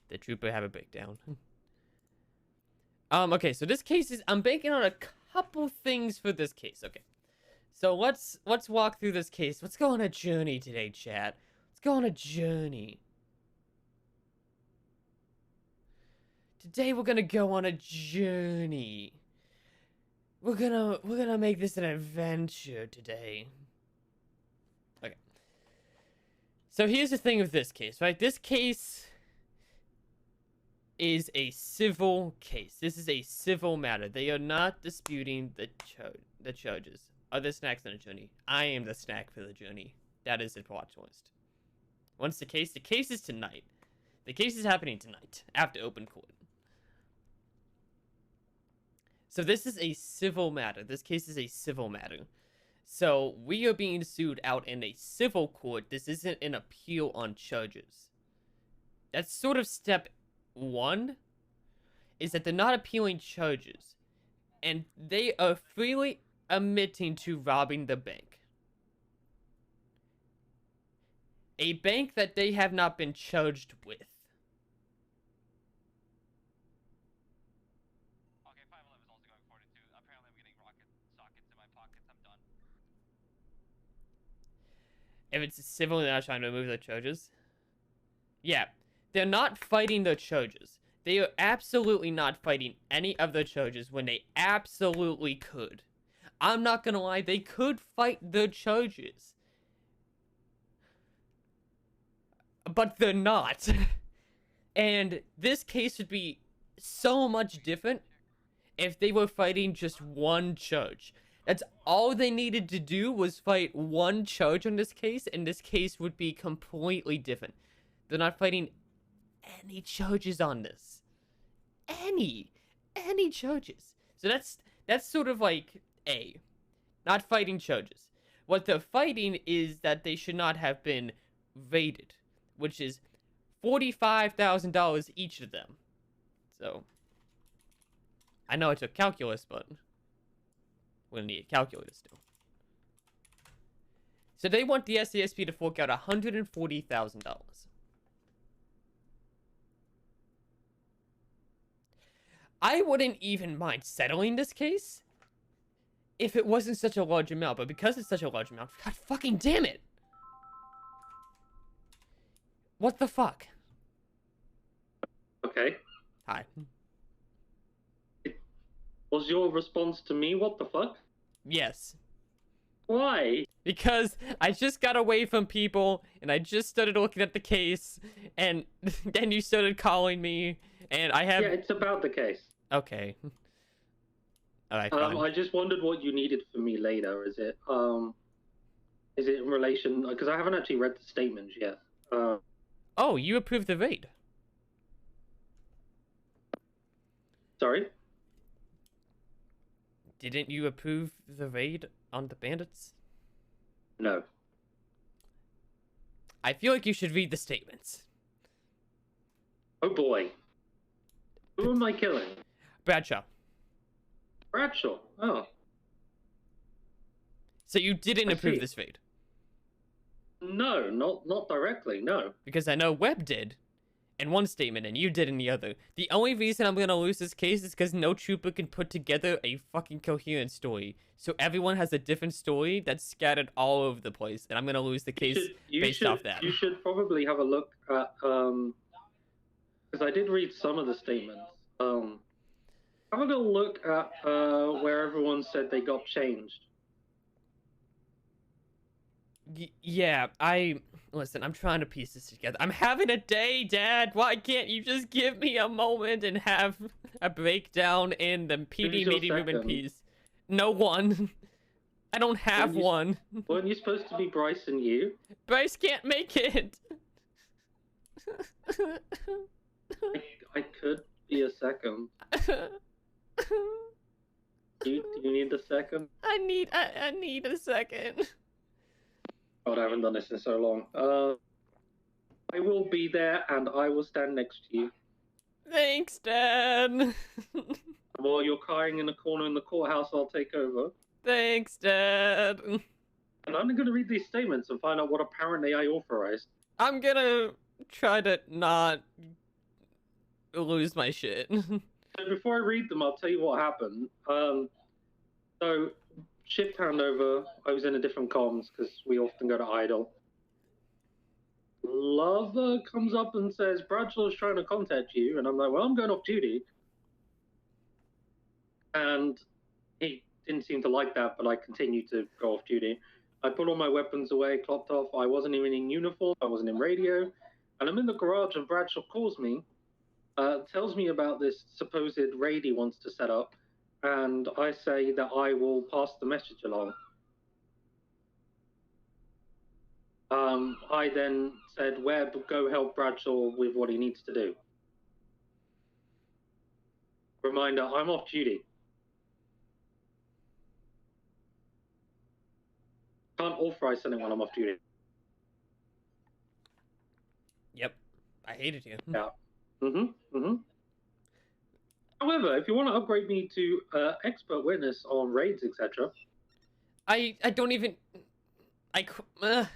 the trooper have a breakdown. Okay, so this case is, I'm banking on a couple things for this case. Okay, so let's walk through this case. Let's go on a journey today, chat. Let's go on a journey. Today we're gonna go on a journey. We're gonna make this an adventure today. Okay. So here's the thing with this case, right? This case is a civil case. This is a civil matter. They are not disputing the charges. Are there snacks on the journey? I am the snack for the journey. That is the watch list. Once the case is tonight. The case is happening tonight after open court. So this is a civil matter. This case is a civil matter. So we are being sued out in a civil court. This isn't an appeal on charges. That's sort of step one, is that they're not appealing charges, and they are freely admitting to robbing the bank. A bank that they have not been charged with. Okay, 511 is also going forward too. Apparently I'm getting rocket sockets in my pockets. I'm done. If it's civil, they're not trying to remove the charges. Yeah, they're not fighting the charges. They are absolutely not fighting any of the charges when they absolutely could. I'm not gonna lie, they could fight the charges. But they're not. And this case would be so much different if they were fighting just one charge. That's all they needed to do was fight one charge on this case, and this case would be completely different. They're not fighting any charges on this. Any charges. So that's sort of like A. Not fighting charges. What they're fighting is that they should not have been raided, which is $45,000 each of them. So I know I took calculus, but we're gonna need a calculator still. So they want the SASP to fork out $140,000. I wouldn't even mind settling this case if it wasn't such a large amount, but because it's such a large amount, god fucking damn it! What the fuck? Okay. Hi. Was your response to me, what the fuck? Yes. Why? Because I just got away from people, and I just started looking at the case, and then you started calling me, and I have... Yeah, it's about the case. Okay. Alright, fine. I just wondered what you needed from me later. Is it in relation... Because I haven't actually read the statements yet. Oh, you approved the raid. Sorry? Didn't you approve the raid on the bandits? No. I feel like you should read the statements. Oh boy. Who am I killing? Bradshaw. Bradshaw? Oh. So you didn't I approve see. this raid? No, not directly, no. Because I know Webb did in one statement and you did in the other. The only reason I'm gonna lose this case is because no trooper can put together a fucking coherent story. So everyone has a different story that's scattered all over the place, and I'm gonna lose the case based off that. You should probably have a look at, because I did read some of the statements. Have a little look at where everyone said they got changed. Yeah, listen, I'm trying to piece this together. I'm having a day, Dad. Why can't you just give me a moment and have a breakdown in the PD meeting room in peace? No one. I don't have one. Weren't you supposed to be Bryce and you? Bryce can't make it. I could be a second. Do you need a second? I need a second. God, I haven't done this in so long. I will be there and I will stand next to you. Thanks, Dad. While you're crying in a corner in the courthouse, I'll take over. Thanks, Dad. And I'm going to read these statements and find out what apparently I authorized. I'm gonna try to not lose my shit. So before I read them, I'll tell you what happened. So shift handover, I was in a different comms because we often go to idle. Lava comes up and says, Bradshaw's trying to contact you. And I'm like, well, I'm going off duty. And he didn't seem to like that, but I continued to go off duty. I put all my weapons away, clocked off. I wasn't even in uniform. I wasn't in radio. And I'm in the garage and Bradshaw calls me, tells me about this supposed raid he wants to set up. And I say that I will pass the message along. I then said, Webb, go help Bradshaw with what he needs to do. Reminder, I'm off duty. Can't authorize something when I'm off duty. Yep. I hated you. Yeah. However, if you want to upgrade me to expert witness on raids, etc. I don't even. I don't know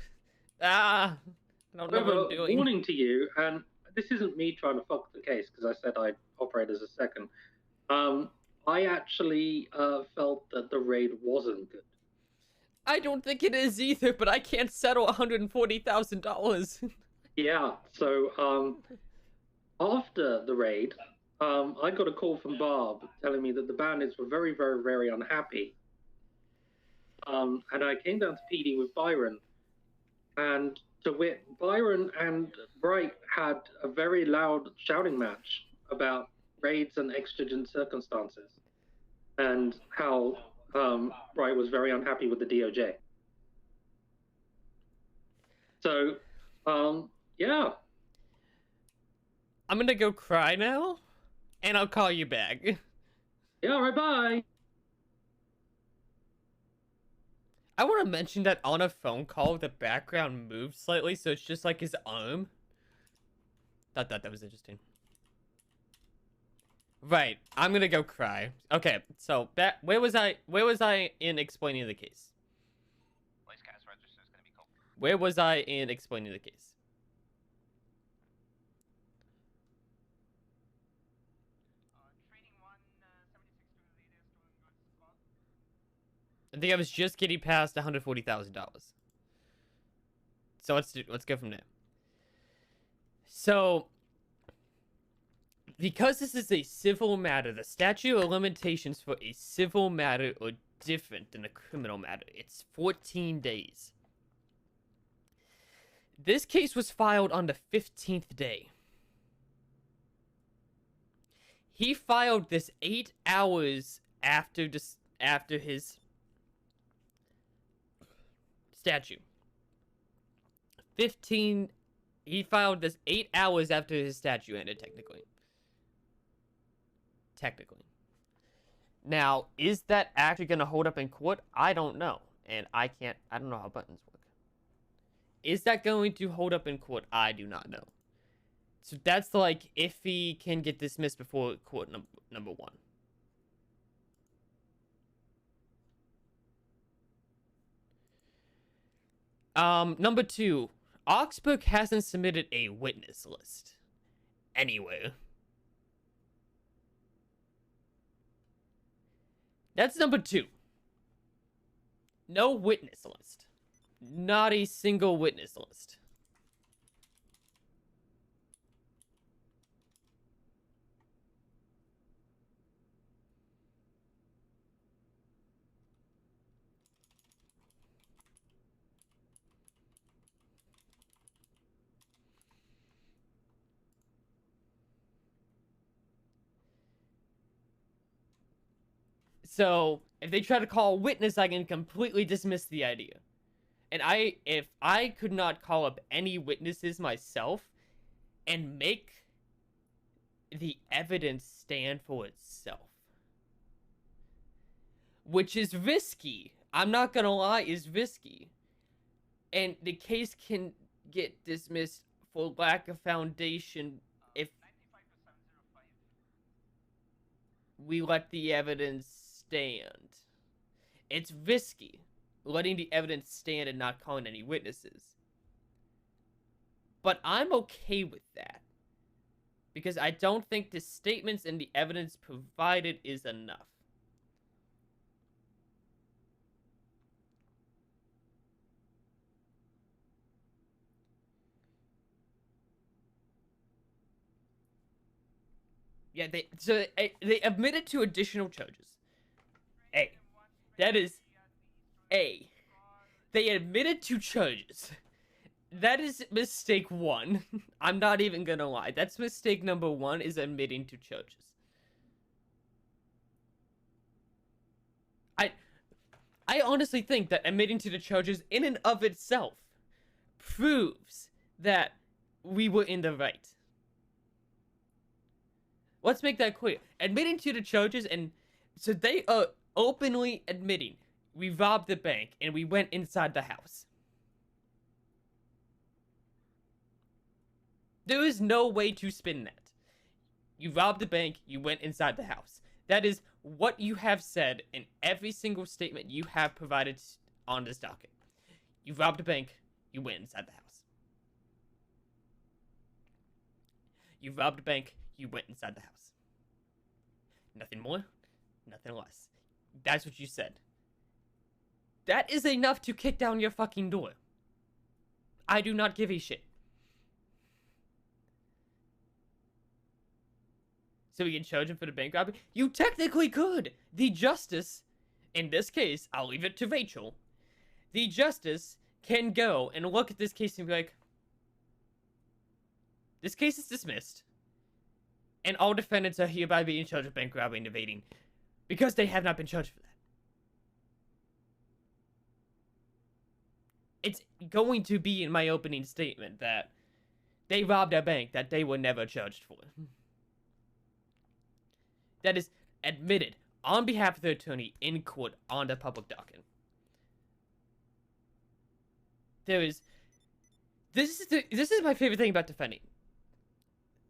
what I'm However, doing. warning to you, and this isn't me trying to fuck the case because I said I'd operate as a second. I actually felt that the raid wasn't good. I don't think it is either, but I can't settle $140,000. Yeah, so after the raid, I got a call from Barb telling me that the bandits were very, very, very unhappy. And I came down to PD with Byron, and to wit, Byron and Bright had a very loud shouting match about raids and exigent circumstances, and how Bright was very unhappy with the DOJ. So, yeah. I'm gonna go cry now, and I'll call you back. Yeah, all right, bye. I want to mention that on a phone call, the background moves slightly, so it's just like his arm. Thought that was interesting. Right, I'm gonna go cry. Okay, so where was I in explaining the case? Where was I in explaining the case? I think I was just getting past $140,000. So let's go from there. So, because this is a civil matter, the statute of limitations for a civil matter are different than a criminal matter. It's 14 days. This case was filed on the 15th day. He filed this 8 hours after his statute. He filed this 8 hours after his statute ended, technically. Now, is that actually going to hold up in court? I don't know. And I don't know how buttons work. Is that going to hold up in court? I do not know. So that's like if he can get dismissed before court number 1. Number 2, Augsburg hasn't submitted a witness list anywhere. That's number 2. No witness list. Not a single witness list. So, if they try to call a witness, I can completely dismiss the idea. And if I could not call up any witnesses myself and make the evidence stand for itself, which is risky, I'm not gonna lie, is risky, and the case can get dismissed for lack of foundation if we let the evidence stand. It's risky letting the evidence stand and not calling any witnesses. But I'm okay with that, because I don't think the statements and the evidence provided is enough. Yeah, they admitted to additional charges. That is A. They admitted to charges. That is mistake 1. I'm not even gonna lie. That's mistake number 1, is admitting to charges. I honestly think that admitting to the charges in and of itself proves that we were in the right. Let's make that clear. Admitting to the charges, and so they are openly admitting we robbed the bank and we went inside the house. There is no way to spin that. You robbed the bank, you went inside the house. That is what you have said in every single statement you have provided on this docket. You robbed a bank, you went inside the house. You robbed a bank, you went inside the house. Nothing more, nothing less. That's what you said. That is enough to kick down your fucking door. I do not give a shit. So we can charge him for the bank robbery? You technically could. The justice, in this case, I'll leave it to Rachel. The justice can go and look at this case and be like, this case is dismissed. And all defendants are hereby being charged with bank robbery and evading. Because they have not been charged for that. It's going to be in my opening statement that they robbed a bank that they were never charged for. That is admitted on behalf of the attorney in court on the public docket. This is my favorite thing about defending.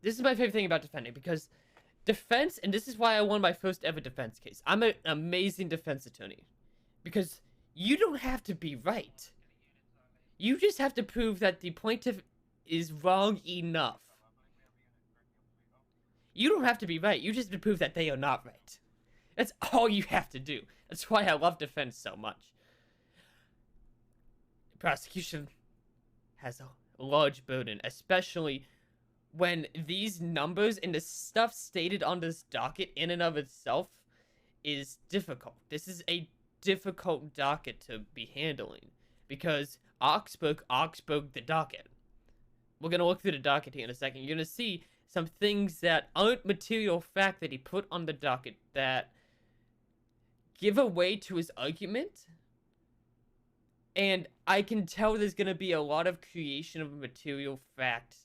This is my favorite thing about defending because defense, and this is why I won my first ever defense case. I'm an amazing defense attorney because you don't have to be right. You just have to prove that the plaintiff is wrong enough. You don't have to be right. You just have to prove that they are not right. That's all you have to do. That's why I love defense so much. Prosecution has a large burden, especially when these numbers and the stuff stated on this docket in and of itself is difficult. This is a difficult docket to be handling because Oxburg the docket. We're going to look through the docket here in a second. You're going to see some things that aren't material fact that he put on the docket that give away to his argument. And I can tell there's going to be a lot of creation of material fact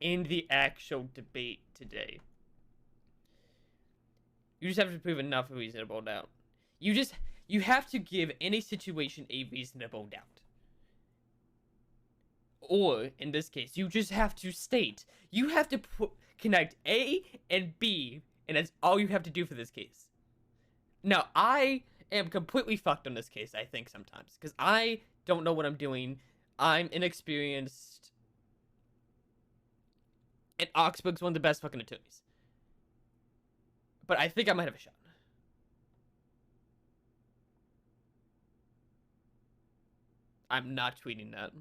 in the actual debate today. You just have to prove enough reasonable doubt. You have to give any situation a reasonable doubt. Or, in this case, you just have to state. You have to connect A and B, and that's all you have to do for this case. Now, I am completely fucked on this case, I think, sometimes. Because I don't know what I'm doing. I'm inexperienced. And Oxburg's one of the best fucking attorneys. But I think I might have a shot. I'm not tweeting that.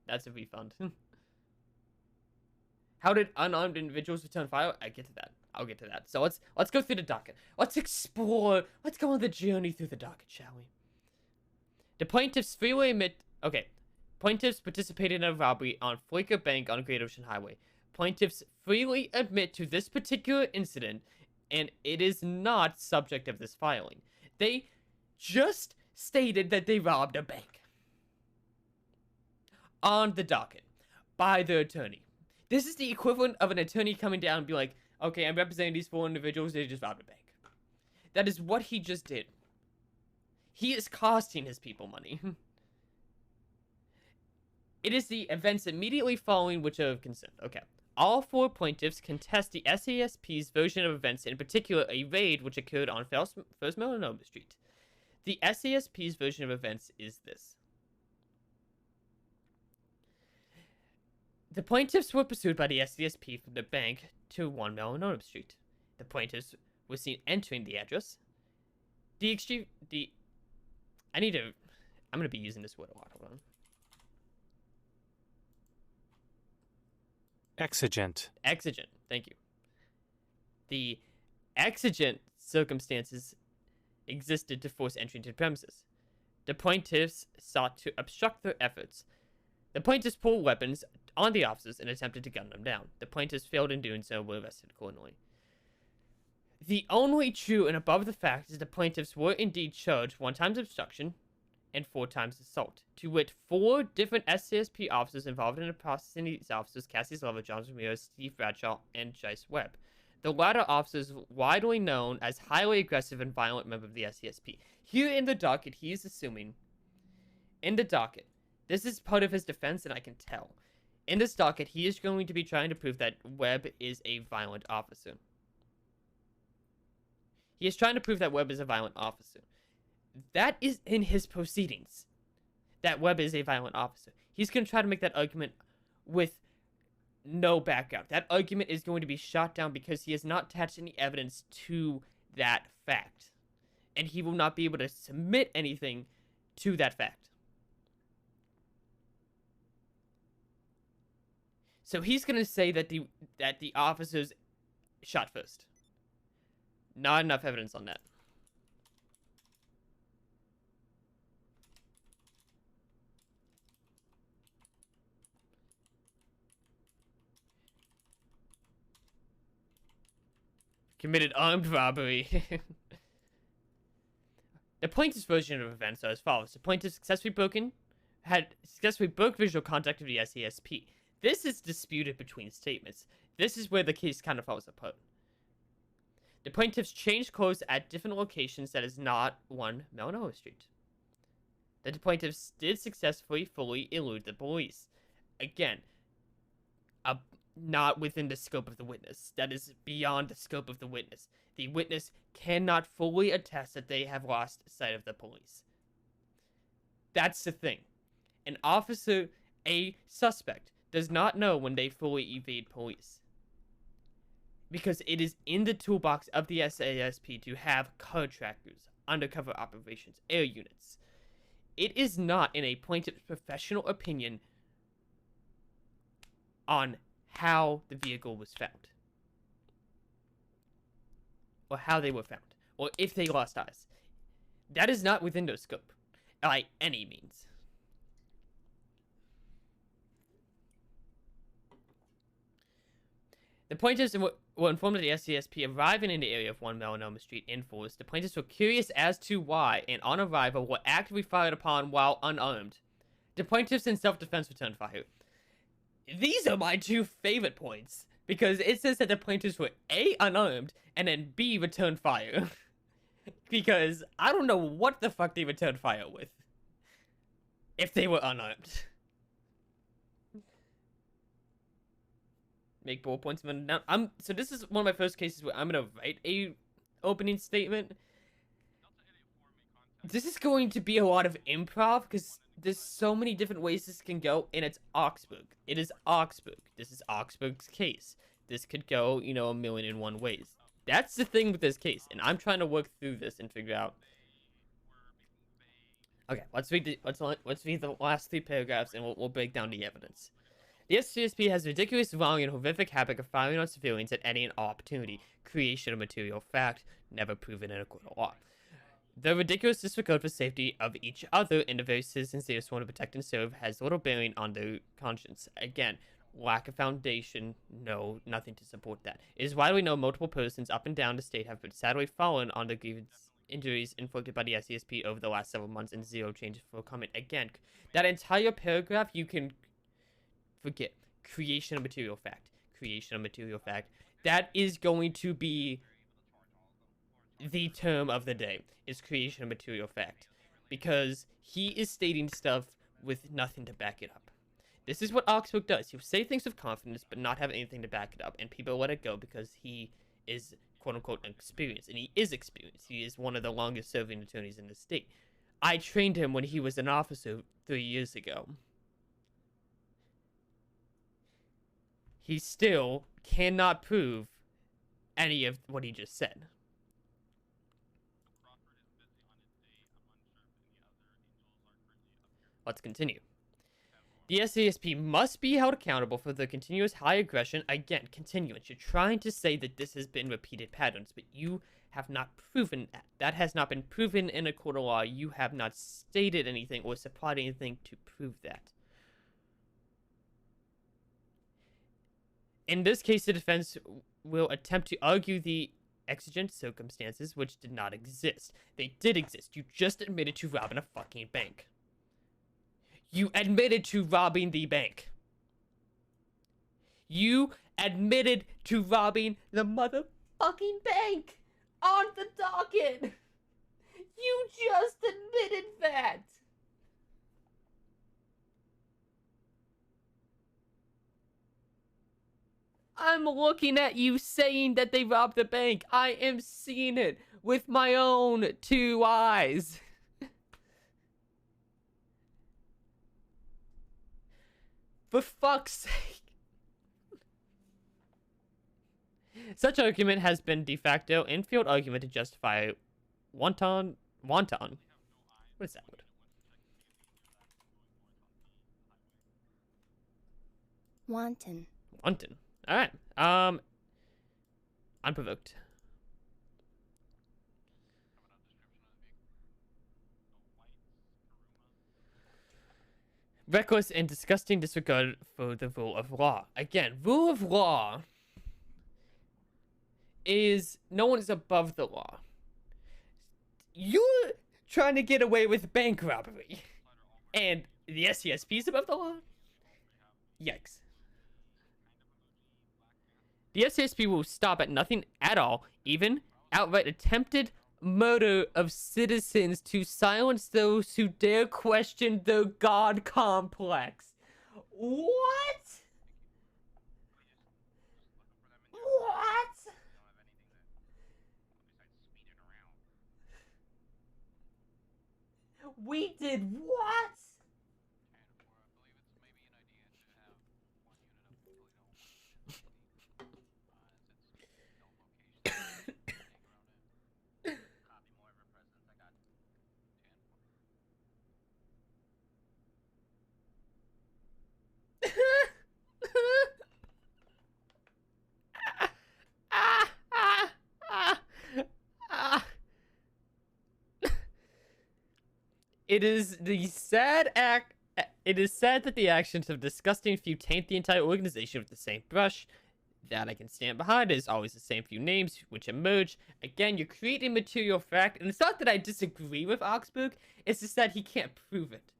That's a refund. How did unarmed individuals return fire? I get to that. I'll get to that. So let's go through the docket. Let's explore. Let's go on the journey through the docket, shall we? The plaintiffs freely admit. Okay. Plaintiffs participated in a robbery on Flicker Bank on Great Ocean Highway. Plaintiffs freely admit to this particular incident, and it is not subject of this filing. They just stated that they robbed a bank. On the docket by the attorney. This is the equivalent of an attorney coming down and be like, okay, I'm representing these 4 individuals, they just robbed a bank. That is what he just did. He is costing his people money. It is the events immediately following which are of concern. Okay. All 4 plaintiffs contest the SASP's version of events, in particular a raid which occurred on First Melanoma Street. The SASP's version of events is this. The plaintiffs were pursued by the SCSP from the bank to 1 Melanoma Street. The plaintiffs were seen entering the address. I'm gonna be using this word a lot. Hold on. Exigent. Exigent. Thank you. The exigent circumstances existed to force entry into the premises. The plaintiffs sought to obstruct their efforts. The plaintiffs pulled weapons on the officers and attempted to gun them down. The plaintiffs failed in doing so and were arrested accordingly. The only true and above the fact is the plaintiffs were indeed charged 1 times obstruction and 4 times assault. To wit, 4 different SCSP officers involved in the processing these officers: Cassius Lover, John Ramirez, Steve Bradshaw, and Jice Webb. The latter officer is widely known as highly aggressive and violent member of the SCSP. Here in the docket, he is assuming, in the docket, this is part of his defense, and I can tell. In this docket, he is going to be trying to prove that Webb is a violent officer. He is trying to prove that Webb is a violent officer. That is in his proceedings. That Webb is a violent officer. He's going to try to make that argument with no background. That argument is going to be shot down because he has not attached any evidence to that fact. And he will not be able to submit anything to that fact. So he's going to say that the officers shot first. Not enough evidence on that. Committed armed robbery. The plaintiff's version of events are as follows. The plaintiff had successfully broke visual contact with the SASP. This is disputed between statements. This is where the case kind of falls apart. The plaintiffs changed clothes at different locations that is not 1 Melanoma Street. The plaintiffs did successfully fully elude the police. Again, not within the scope of the witness. That is beyond the scope of the witness. The witness cannot fully attest that they have lost sight of the police. That's the thing. An officer, a suspect, does not know when they fully evade police. Because it is in the toolbox of the SASP to have contractors, undercover operations, air units. It is not in a plaintiff's professional opinion on how the vehicle was found. Or how they were found. Or if they lost eyes. That is not within their scope. By any means. The plaintiffs were informed that the SCSP arriving in the area of 1 Melanoma Street in force. The plaintiffs were curious as to why, and on arrival, were actively fired upon while unarmed. The plaintiffs in self-defense returned fire. These are my two favorite points, because it says that the plaintiffs were A, unarmed, and then B, returned fire. Because I don't know what the fuck they returned fire with. If they were unarmed. Make bullet points. So this is one of my first cases where I'm gonna write a opening statement. This is going to be a lot of improv because there's so many different ways this can go, and it's Augsburg. It is Augsburg. This is Augsburg's case. This could go, you know, 1,000,001 ways. That's the thing with this case, and I'm trying to work through this and figure out. Okay, let's read the last 3 paragraphs, and we'll break down the evidence. The SCSP has a ridiculous, wrong, and horrific habit of firing on civilians at any and all opportunity. Creation of material fact, never proven in a court of law. The ridiculous disregard for safety of each other and the very citizens they are sworn to protect and serve has little bearing on their conscience. Again, lack of foundation, nothing to support that. It is widely known multiple persons up and down the state have been sadly fallen on the grievance injuries inflicted by the SCSP over the last several months, and zero changes for comment. Again, that entire paragraph you can forget. Creation of material fact. Creation of material fact. That is going to be the term of the day, is creation of material fact. Because he is stating stuff with nothing to back it up. This is what Augsburg does. He'll say things with confidence, but not have anything to back it up. And people let it go because he is, quote-unquote, experienced. And he is experienced. He is one of the longest-serving attorneys in the state. I trained him when he was an officer 3 years ago. He still cannot prove any of what he just said. Let's continue. The SASP must be held accountable for the continuous high aggression. Again, continuance. You're trying to say that this has been repeated patterns, but you have not proven that. That has not been proven in a court of law. You have not stated anything or supplied anything to prove that. In this case, the defense will attempt to argue the exigent circumstances which did not exist. They did exist. You just admitted to robbing a fucking bank. You admitted to robbing the bank. You admitted to robbing the motherfucking bank on the docket. You just admitted that. I'm looking at you saying that they robbed the bank. I am seeing it with my own 2 eyes. For fuck's sake. Such argument has been de facto in-field argument to justify wanton. What is that word? Wanton. Wanton. All right. Unprovoked. Reckless and disgusting disregard for the rule of law. Again, rule of law is no one is above the law. You're trying to get away with bank robbery, and the SCSP is above the law? Yikes. The SCSP will stop at nothing at all, even outright attempted murder of citizens to silence those who dare question the God complex. What? What? We did what? It is the sad act. It is sad that the actions of disgusting few taint the entire organization with the same brush. That I can stand behind is always the same few names which emerge. Again, you're creating material fact, and it's not that I disagree with Augsburg, it's just that he can't prove it.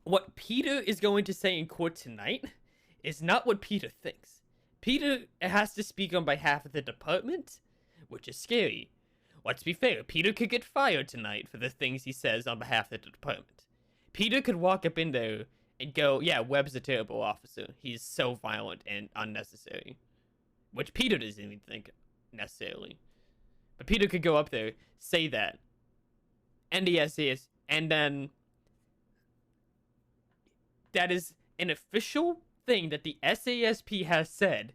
What Peter is going to say in court tonight is not what Peter thinks. Peter has to speak on behalf of the department, which is scary. Let's be fair, Peter could get fired tonight for the things he says on behalf of the department. Peter could walk up in there and go, yeah, Webb's a terrible officer. He's so violent and unnecessary. Which Peter doesn't even think necessarily. But Peter could go up there, say that. And the SAS, and then that is an official thing that the SASP has said.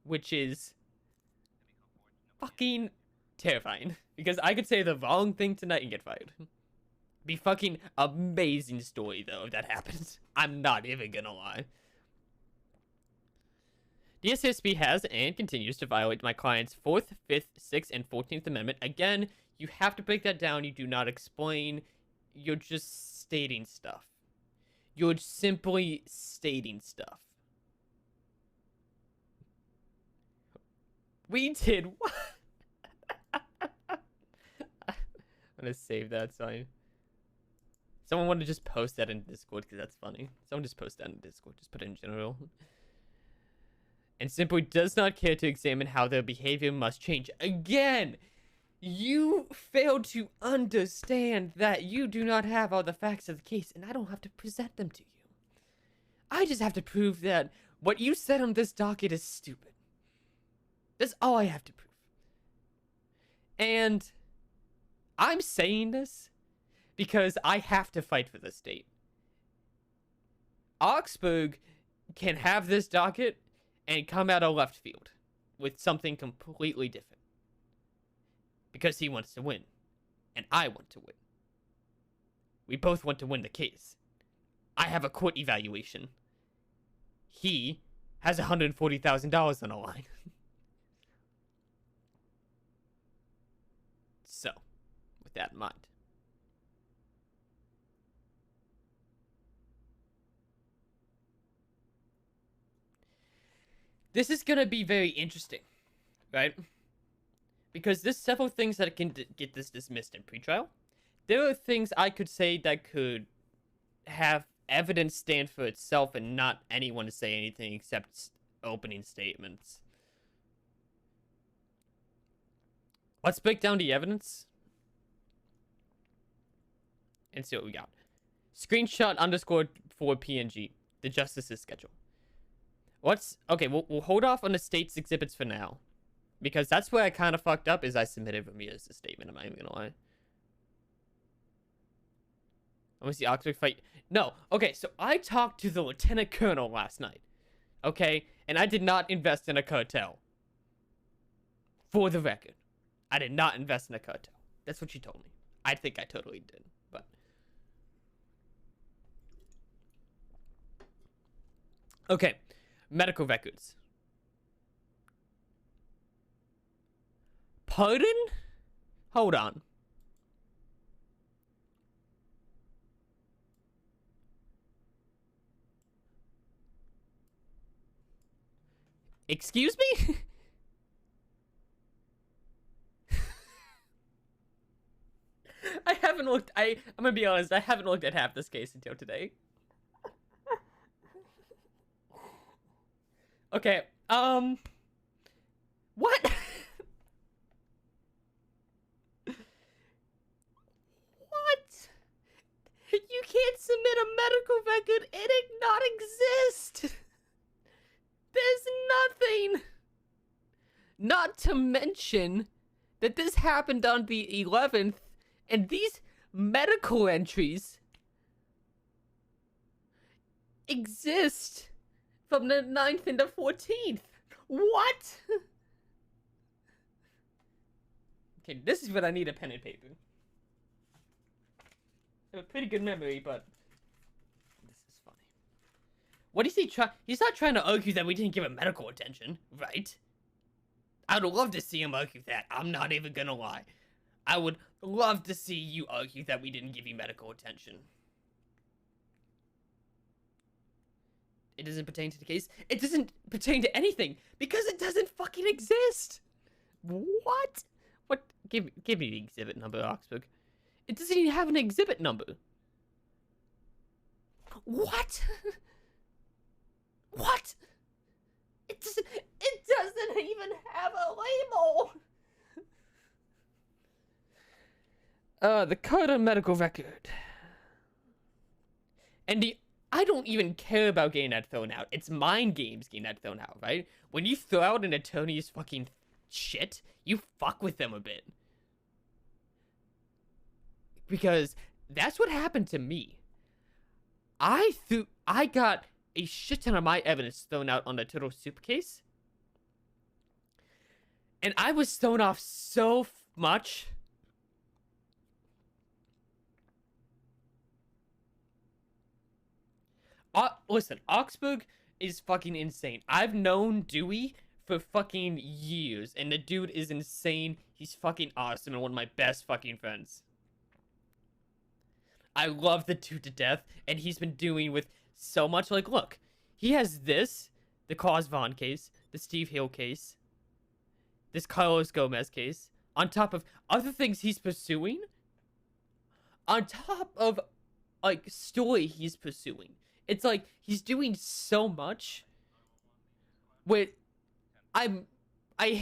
Which is fucking terrifying. Because I could say the wrong thing tonight and get fired. Be fucking amazing story, though, if that happens. I'm not even gonna lie. The SSP has and continues to violate my client's 4th, 5th, 6th, and 14th Amendment. Again, you have to break that down. You do not explain. You're just stating stuff. You're simply stating stuff. We did what? I'm gonna save that sign. Someone want to just post that in Discord because that's funny. Someone just post that in Discord. Just put it in general. And simply does not care to examine how their behavior must change. Again, you fail to understand that you do not have all the facts of the case, and I don't have to present them to you. I just have to prove that what you said on this docket is stupid. That's all I have to prove. And I'm saying this because I have to fight for the state. Augsburg can have this docket and come out of left field with something completely different. Because he wants to win. And I want to win. We both want to win the case. I have a court evaluation. He has $140,000 on the line. So, with that in mind. This is going to be very interesting, right? Because there's several things that can get this dismissed in pretrial. There are things I could say that could have evidence stand for itself and not anyone to say anything except opening statements. Let's break down the evidence and see what we got. Screenshot _4 PNG, the justice's schedule. What's... Okay, we'll hold off on the state's exhibits for now. Because that's where I kind of fucked up, is I submitted Ramirez's statement, I'm not even gonna lie. I want to see Oxford fight... No, okay, so I talked to the Lieutenant Colonel last night. Okay? And I did not invest in a cartel. For the record. I did not invest in a cartel. That's what she told me. I think I totally did, but... Okay. Medical records. Pardon? Hold on. Excuse me? I haven't looked... I'm gonna be honest, I haven't looked at half this case until today. Okay, what? What? You can't submit a medical record and it not exist. There's nothing. Not to mention that this happened on the 11th, and these medical entries exist from the 9th and the 14th. What? Okay, this is what I need, a pen and paper. I have a pretty good memory, but this is funny. What is he trying? He's not trying to argue that we didn't give him medical attention, right? I would love to see him argue that. I'm not even gonna lie. I would love to see you argue that we didn't give you medical attention. It doesn't pertain to the case. It doesn't pertain to anything because it doesn't fucking exist. What? What? Give me the exhibit number, Oxford. It doesn't even have an exhibit number. What? What? It doesn't even have a label. The Carter medical record. And I don't even care about getting that thrown out. It's mind games getting that thrown out, right? When you throw out an attorney's fucking shit, you fuck with them a bit. Because that's what happened to me. I got a shit ton of my evidence thrown out on the Turtle Soup case. And I was thrown off so much. Listen, Augsburg is fucking insane. I've known Dewey for fucking years, and the dude is insane. He's fucking awesome and one of my best fucking friends. I love the dude to death, and he's been doing with so much. Like, look, he has this, the Cause Vaughn case, the Steve Hill case, this Carlos Gomez case, on top of other things he's pursuing, on top of, like, story he's pursuing. It's like, he's doing so much, where I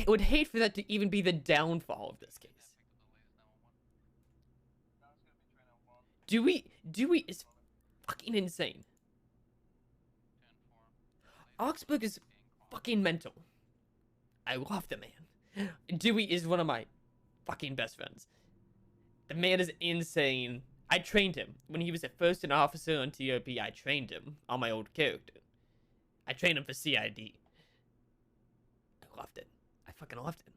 would hate for that to even be the downfall of this case. Dewey is fucking insane. Augsburg is fucking mental. I love the man. Dewey is one of my fucking best friends. The man is insane. I trained him. When he was at first an officer on TRP, I trained him on my old character. I trained him for CID. I loved it. I fucking loved it.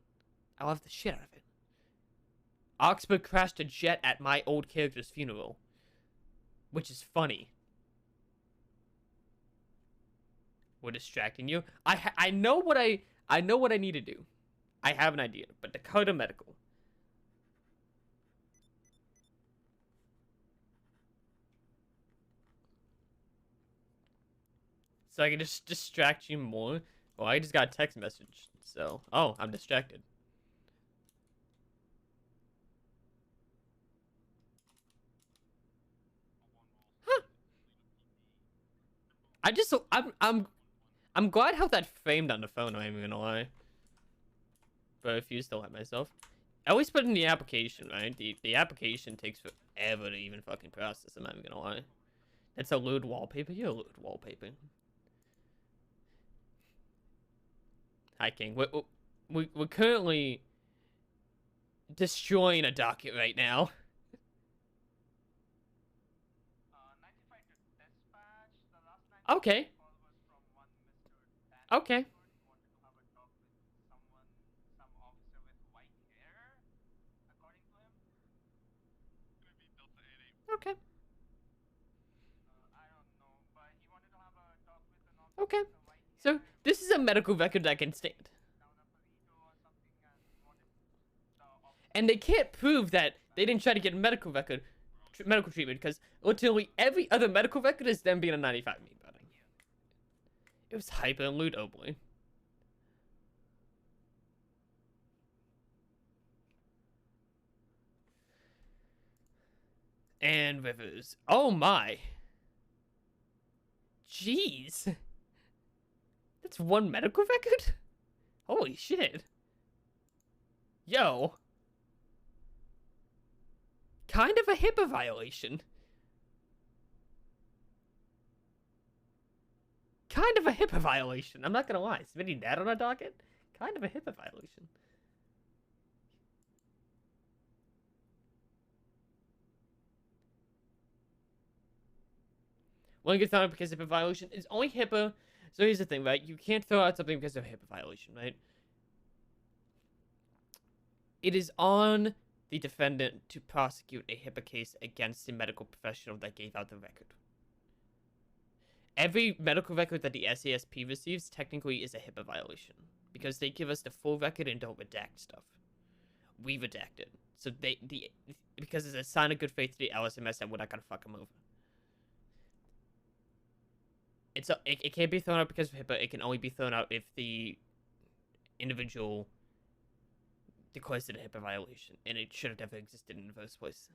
I loved the shit out of it. Augsburg crashed a jet at my old character's funeral. Which is funny. We're distracting you. I know what I need to do. I have an idea, but Dakota Medical. So I can just distract you more. Well, I just got a text message. So, oh, I'm distracted. Huh. I'm glad how that framed on the phone, I'm even gonna lie. But I refuse to let myself. I always put in the application, right? The application takes forever to even fucking process, I'm not even gonna lie. That's a lewd wallpaper? You're a lewd wallpaper. Hi, King. We're currently destroying a docket right now. Okay. Okay. Okay. Okay. So this is a medical record I can stand. And they can't prove that they didn't try to get a medical record, medical treatment, because literally every other medical record is them being a 95 meat building. It was hyper loot, oh boy. And Rivers. Oh my. Jeez. That's one medical record? Holy shit. Yo. Kind of a HIPAA violation. Kind of a HIPAA violation. I'm not gonna lie. Submitting that on a docket? Kind of a HIPAA violation. One gets thrown out because of HIPAA violation is only HIPAA. So here's the thing, right? You can't throw out something because of a HIPAA violation, right? It is on the defendant to prosecute a HIPAA case against the medical professional that gave out the record. Every medical record that the SASP receives technically is a HIPAA violation because they give us the full record and don't redact stuff. We redact it. So because it's a sign of good faith to the LSMS that we're not gonna fuck them over. It can't be thrown out because of HIPAA. It can only be thrown out if the individual declares it a HIPAA violation, and it should have never existed in the first place.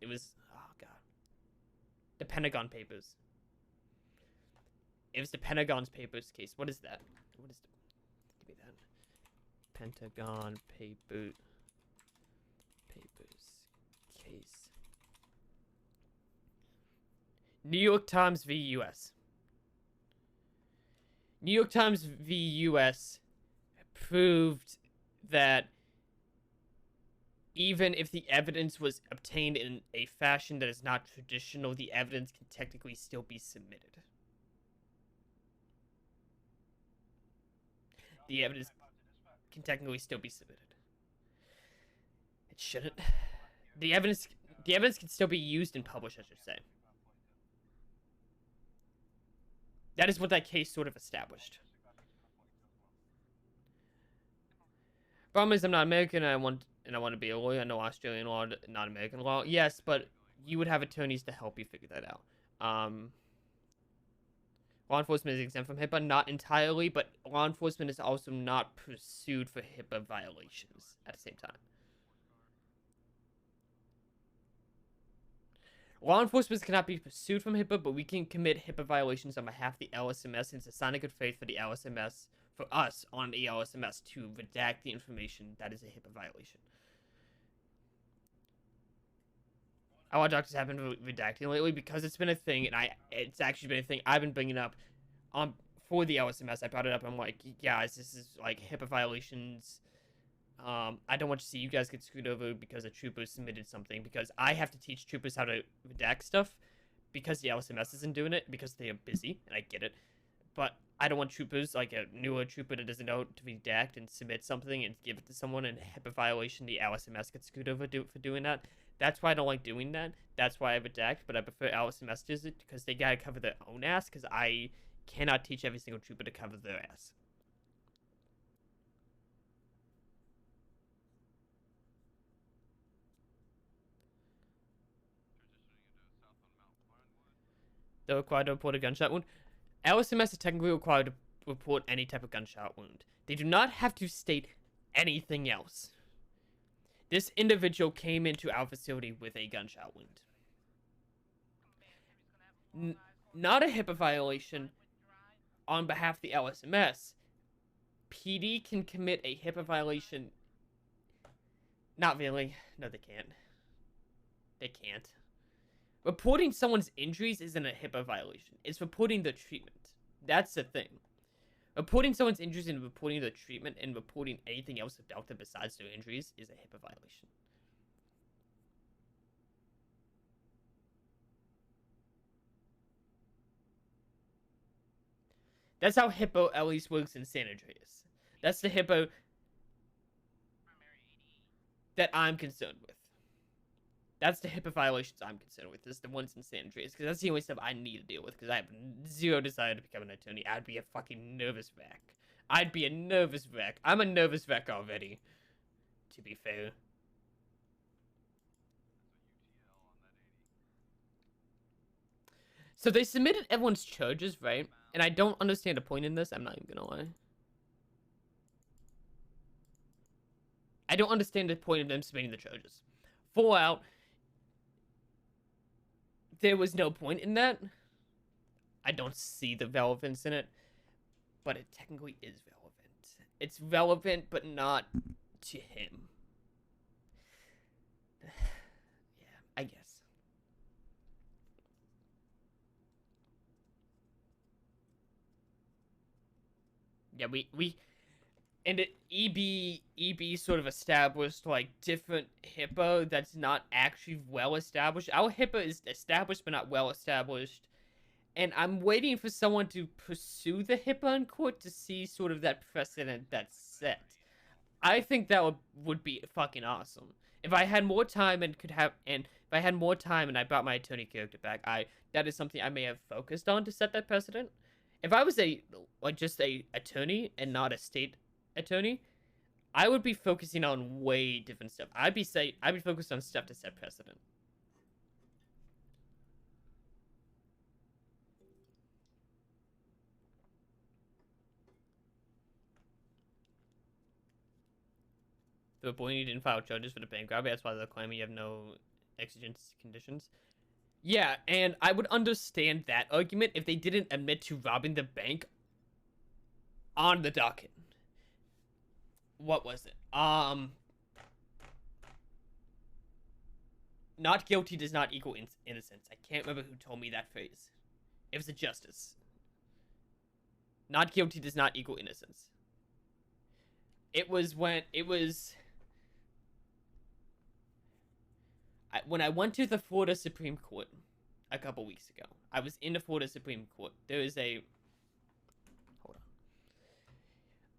It was, oh god, the Pentagon Papers. It was the Pentagon's Papers case. What is that? What is give me that. Pentagon Papers case. New York Times v. U.S. New York Times v. U.S. proved that even if the evidence was obtained in a fashion that is not traditional, the evidence can technically still be submitted. The evidence can technically still be submitted. It shouldn't. The evidence can still be used and published, I should say. That is what that case sort of established. Problem is, I'm not American, and I want to be a lawyer. I know Australian law, not American law. Yes, but you would have attorneys to help you figure that out. Law enforcement is exempt from HIPAA, not entirely, but law enforcement is also not pursued for HIPAA violations at the same time. Law enforcement cannot be pursued from HIPAA, but we can commit HIPAA violations on behalf of the LSMS, and it's a sign of good faith for the LSMS, for us on the LSMS, to redact the information that is a HIPAA violation. A lot of doctors have been redacting lately because it's been a thing, and it's actually been a thing I've been bringing up for the LSMS. I brought it up. I'm like, guys, this is like HIPAA violations. I don't want to see you guys get screwed over because a trooper submitted something, because I have to teach troopers how to redact stuff because the LSMS isn't doing it because they are busy, and I get it. But I don't want troopers, like a newer trooper that doesn't know to redact and submit something and give it to someone, and HIPAA violation, the LSMS gets screwed over for doing that. That's why I don't like doing that. That's why I redact, but I prefer LSMS does it because they gotta cover their own ass, because I cannot teach every single trooper to cover their ass. They're required to report a gunshot wound. LSMS is technically required to report any type of gunshot wound. They do not have to state anything else. This individual came into our facility with a gunshot wound. Not a HIPAA violation on behalf of the LSMS. PD can commit a HIPAA violation Not really. No, they can't. They can't. Reporting someone's injuries isn't a HIPAA violation. It's reporting the treatment. That's the thing. Reporting someone's injuries and reporting the treatment and reporting anything else about them besides their injuries is a HIPAA violation. That's how HIPAA at least works in San Andreas. That's the HIPAA that I'm concerned with. That's the HIPAA violations I'm concerned with. Is the ones in San Andreas, because that's the only stuff I need to deal with. Because I have zero desire to become an attorney. I'd be a fucking nervous wreck. I'd be a nervous wreck. I'm a nervous wreck already. To be fair. So they submitted everyone's charges, right? And I don't understand the point in this. I'm not even gonna lie. I don't understand the point of them submitting the charges. Fallout. There was no point in that. I don't see the relevance in it, but it technically is relevant. It's relevant, but not to him. Yeah, I guess. Yeah, and EB sort of established like different HIPAA that's not actually well established. Our HIPAA is established but not well established. And I'm waiting for someone to pursue the HIPAA in court to see sort of that precedent that's set. I think that would be fucking awesome. If I had more time and I brought my attorney character back, that is something I may have focused on to set that precedent. If I was just a attorney and not a state attorney, I would be focusing on way different stuff. I'd be focused on stuff to set precedent. The point you didn't file charges for the bank robbery, that's why they're claiming you have no exigent conditions. Yeah, and I would understand that argument if they didn't admit to robbing the bank on the docket. What was it? Not guilty does not equal innocence. I can't remember who told me that phrase. It was a justice. Not guilty does not equal innocence. It was when I went to the Florida Supreme Court a couple weeks ago. I was in the Florida Supreme Court. There is a... Hold on.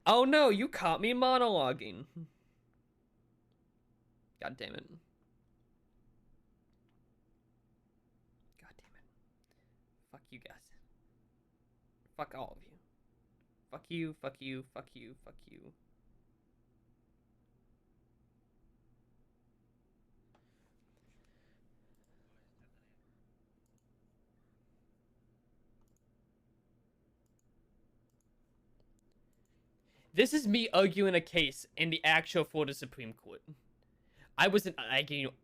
Oh no, you caught me monologuing. God damn it. God damn it. Fuck you guys. Fuck all of you. Fuck you, fuck you, fuck you, fuck you. This is me arguing a case in the actual Florida Supreme Court. I wasn't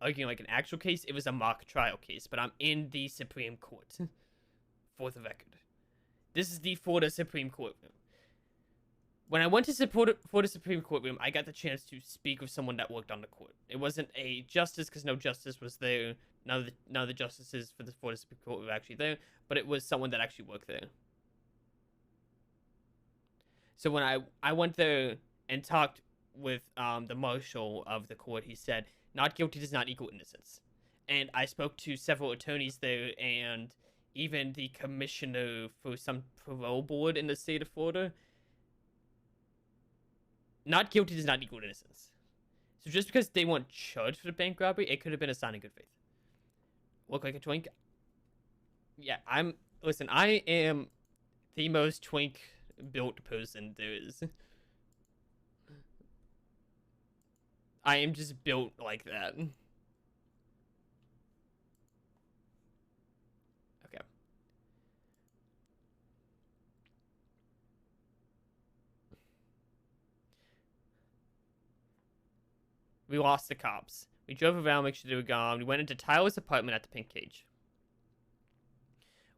arguing like an actual case. It was a mock trial case, but I'm in the Supreme Court. For the record. This is the Florida Supreme Court room. When I went to Florida Supreme Court room, I got the chance to speak with someone that worked on the court. It wasn't a justice, because no justice was there. None of the justices for the Florida Supreme Court were actually there, but it was someone that actually worked there. So when I went there and talked with the marshal of the court, he said, not guilty does not equal innocence. And I spoke to several attorneys there and even the commissioner for some parole board in the state of Florida. Not guilty does not equal innocence. So just because they weren't charged for the bank robbery, it could have been a sign of good faith. Look like a twink? Yeah, listen, I am the most twink built person there is. I am just built like that. Okay. We lost the cops. We drove around, make sure they were gone. We went into Tyler's apartment at the Pink Cage.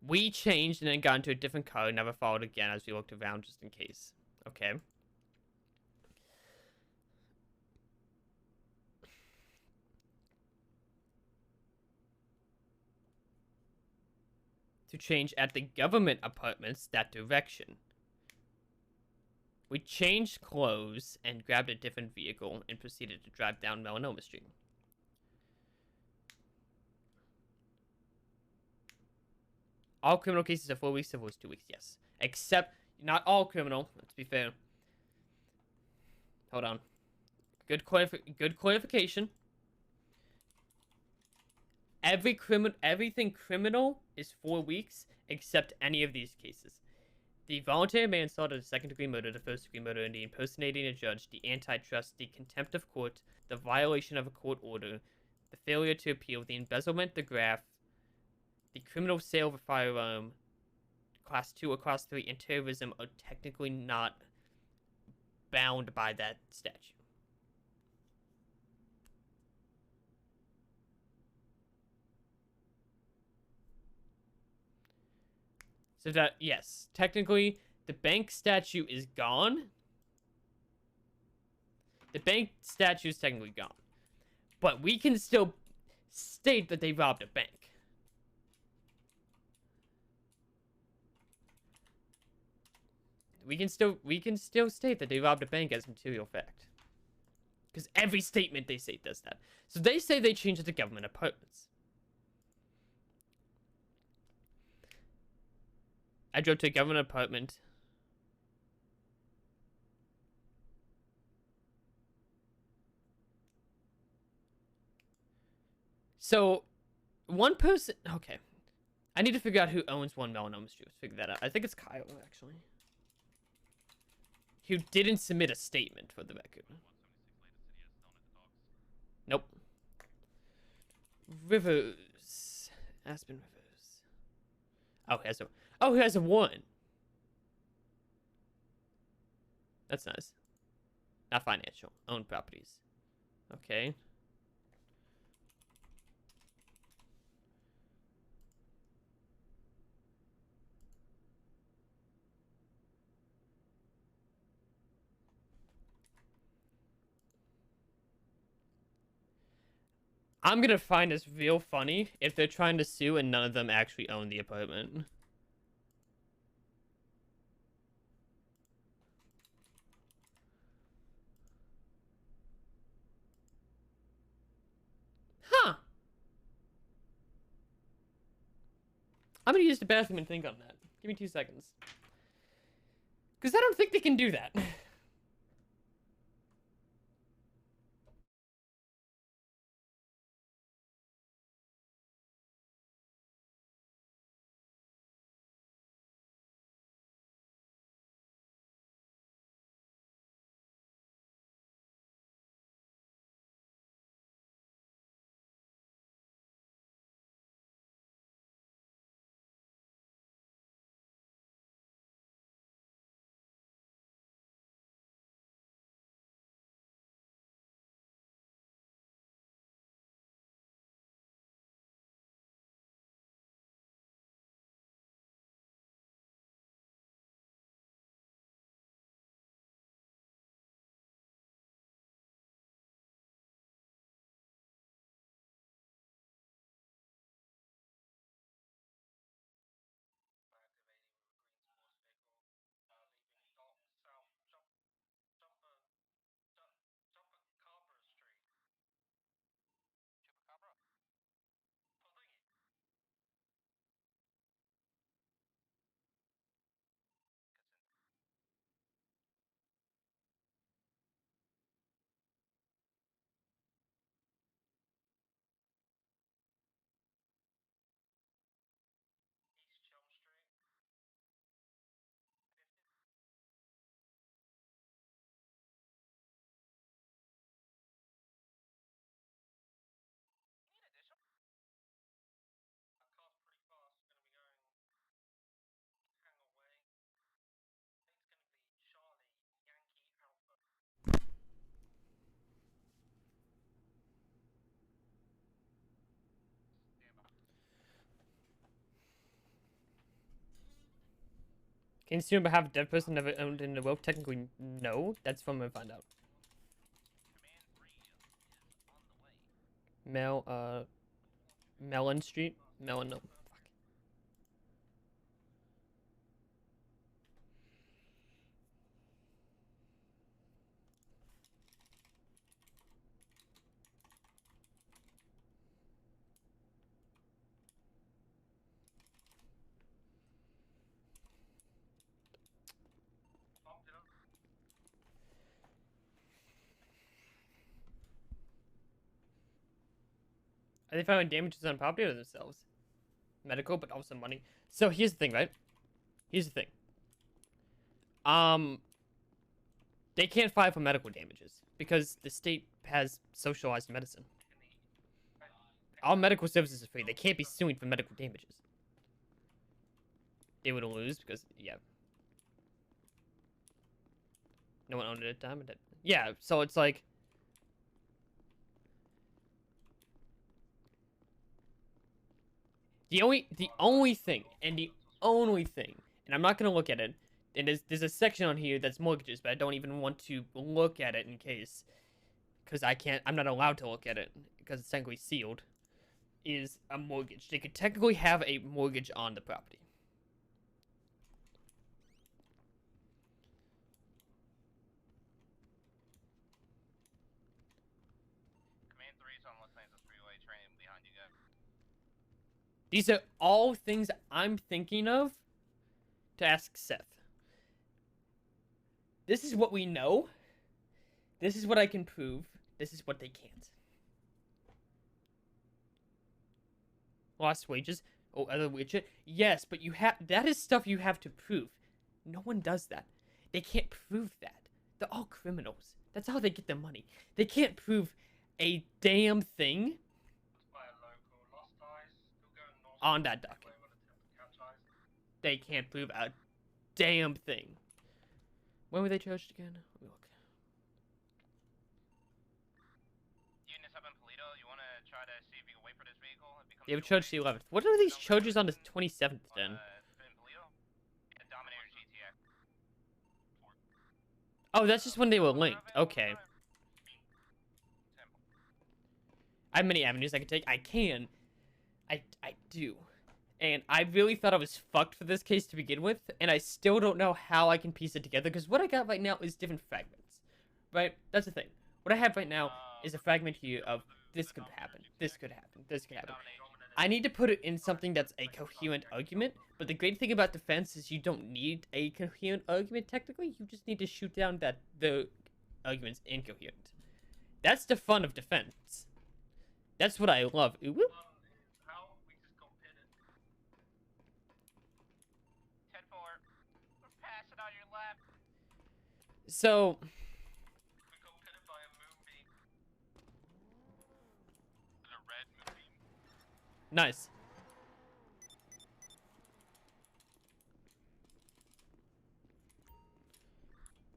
We changed and then got into a different car and never followed again as we looked around just in case. Okay. to change at the government apartments that direction. We changed clothes and grabbed a different vehicle and proceeded to drive down Melanoma Street. All criminal cases are 4 weeks, civil is 2 weeks, yes. Except, not all criminal, let's be fair. Hold on. Good clarification. Everything criminal is 4 weeks, except any of these cases. The voluntary manslaughter, the second-degree murder, the first-degree murder, and the impersonating a judge, the antitrust, the contempt of court, the violation of a court order, the failure to appeal, the embezzlement, the graft, the criminal sale of a firearm, class 2 or class 3, and terrorism are technically not bound by that statute. So that, yes, technically, the bank statute is gone. The bank statute is technically gone. But we can still state that they robbed a bank. We can still state that they robbed a bank as material fact. Because every statement they say does that. So they say they changed it to government apartments. I drove to a government apartment. So, one person... Okay. I need to figure out who owns one Melanoma Street. Let's figure that out. I think it's Kyle, actually. Who didn't submit a statement for the record. Nope. Rivers. Aspen Rivers. Oh, he has a 1. That's nice. Not financial. Owned properties. Okay. I'm gonna find this real funny if they're trying to sue and none of them actually own the apartment. Huh. I'm gonna use the bathroom and think on that. Give me 2 seconds. Because I don't think they can do that. Can you assume have a dead person never owned in the world? Technically, no. That's from when I find out. Melon Street? Melon, no. Fuck. Are they filing damages on property or themselves? Medical, but also money. So here's the thing, right? Here's the thing. They can't file for medical damages because the state has socialized medicine. All medical services are free. They can't be suing for medical damages. They would lose because, yeah. No one owned it at the time. Yeah, so it's like... The only thing, and I'm not going to look at it, and there's a section on here that's mortgages, but I don't even want to look at it in case, because I'm not allowed to look at it, because it's technically sealed, is a mortgage. They could technically have a mortgage on the property. Command 3's on Los Angeles Freeway train behind you guys. These are all things I'm thinking of to ask Seth. This is what we know. This is what I can prove. This is what they can't. Lost wages. Oh, other wages. Yes, but that is stuff you have to prove. No one does that. They can't prove that. They're all criminals. That's how they get their money. They can't prove a damn thing on that docket. They can't prove a damn thing. When were they charged again? Let me look. Units up in Polito, you want to try to see if you can wait for this vehicle? They were charged the 11th. What are these charges on the 27th then? Oh, that's just when they were linked. Okay. I have many avenues I can take. I can. I do. And I really thought I was fucked for this case to begin with, and I still don't know how I can piece it together, because what I got right now is different fragments. Right? That's the thing. What I have right now is a fragment here of this could happen, this could happen, this could happen. I need to put it in something that's a coherent argument, but the great thing about defense is you don't need a coherent argument technically, you just need to shoot down that the argument's incoherent. That's the fun of defense. That's what I love. Ooh, woo. So, nice.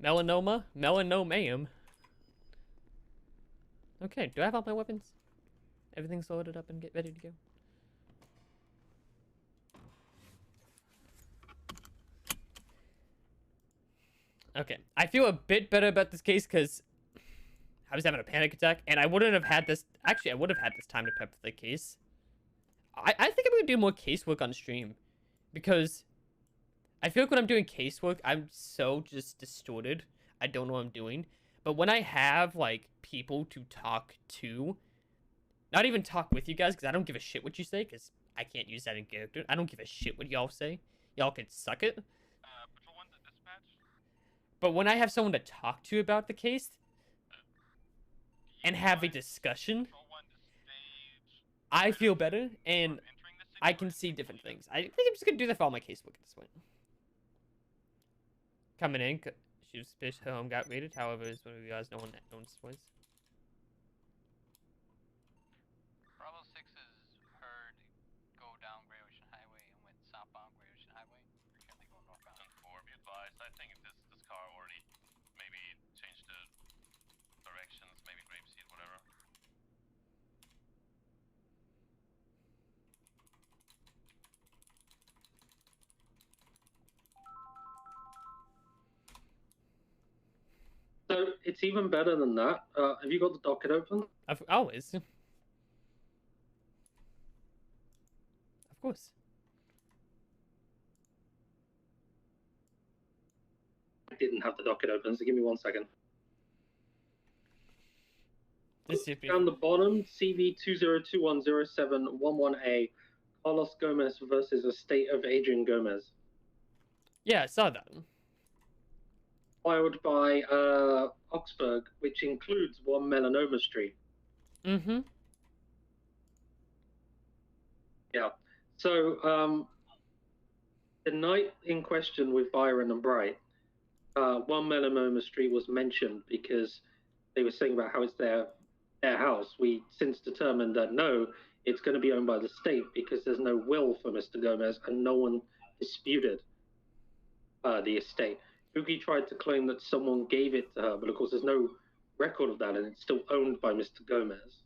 Melanoma? Melanomam. Okay, do I have all my weapons? Everything's loaded up and get ready to go. Okay, I feel a bit better about this case because I was having a panic attack, and I wouldn't have had this... Actually, I would have had this time to prep for the case. I think I'm going to do more casework on stream, because I feel like when I'm doing casework, I'm so just distorted. I don't know what I'm doing. But when I have, like, people to talk to, not even talk with you guys, because I don't give a shit what you say, because I can't use that in character. I don't give a shit what y'all say. Y'all can suck it. But when I have someone to talk to about the case and have a discussion, I feel better and I can see different things. I think I'm just going to do that for all my casework at this point. Coming in, she was suspicious her home got raided. However, as one of you guys, no one owns this place. Bravo 6 is heard go down Great Ocean Highway and went southbound Great Ocean Highway. We're currently going northbound. 4, be advised. I think this car already maybe changed the directions, maybe grapeseed, whatever. So it's even better than that. Have you got the docket open? Always. Of course. I didn't have the docket open, so give me 1 second. Down the bottom, CV 202107111A, Carlos Gomez versus Estate of Adrian Gomez. Yeah, I saw that. Filed by Oxburg, which includes 1 Melanoma Street. Mm-hmm. Yeah. So, the night in question with Byron and Bright, one Melanoma Street was mentioned because they were saying about how it's their house. We since determined that no, it's going to be owned by the state because there's no will for Mr. Gomez and no one disputed the estate. Boogie tried to claim that someone gave it to her, but of course there's no record of that and it's still owned by Mr. Gomez.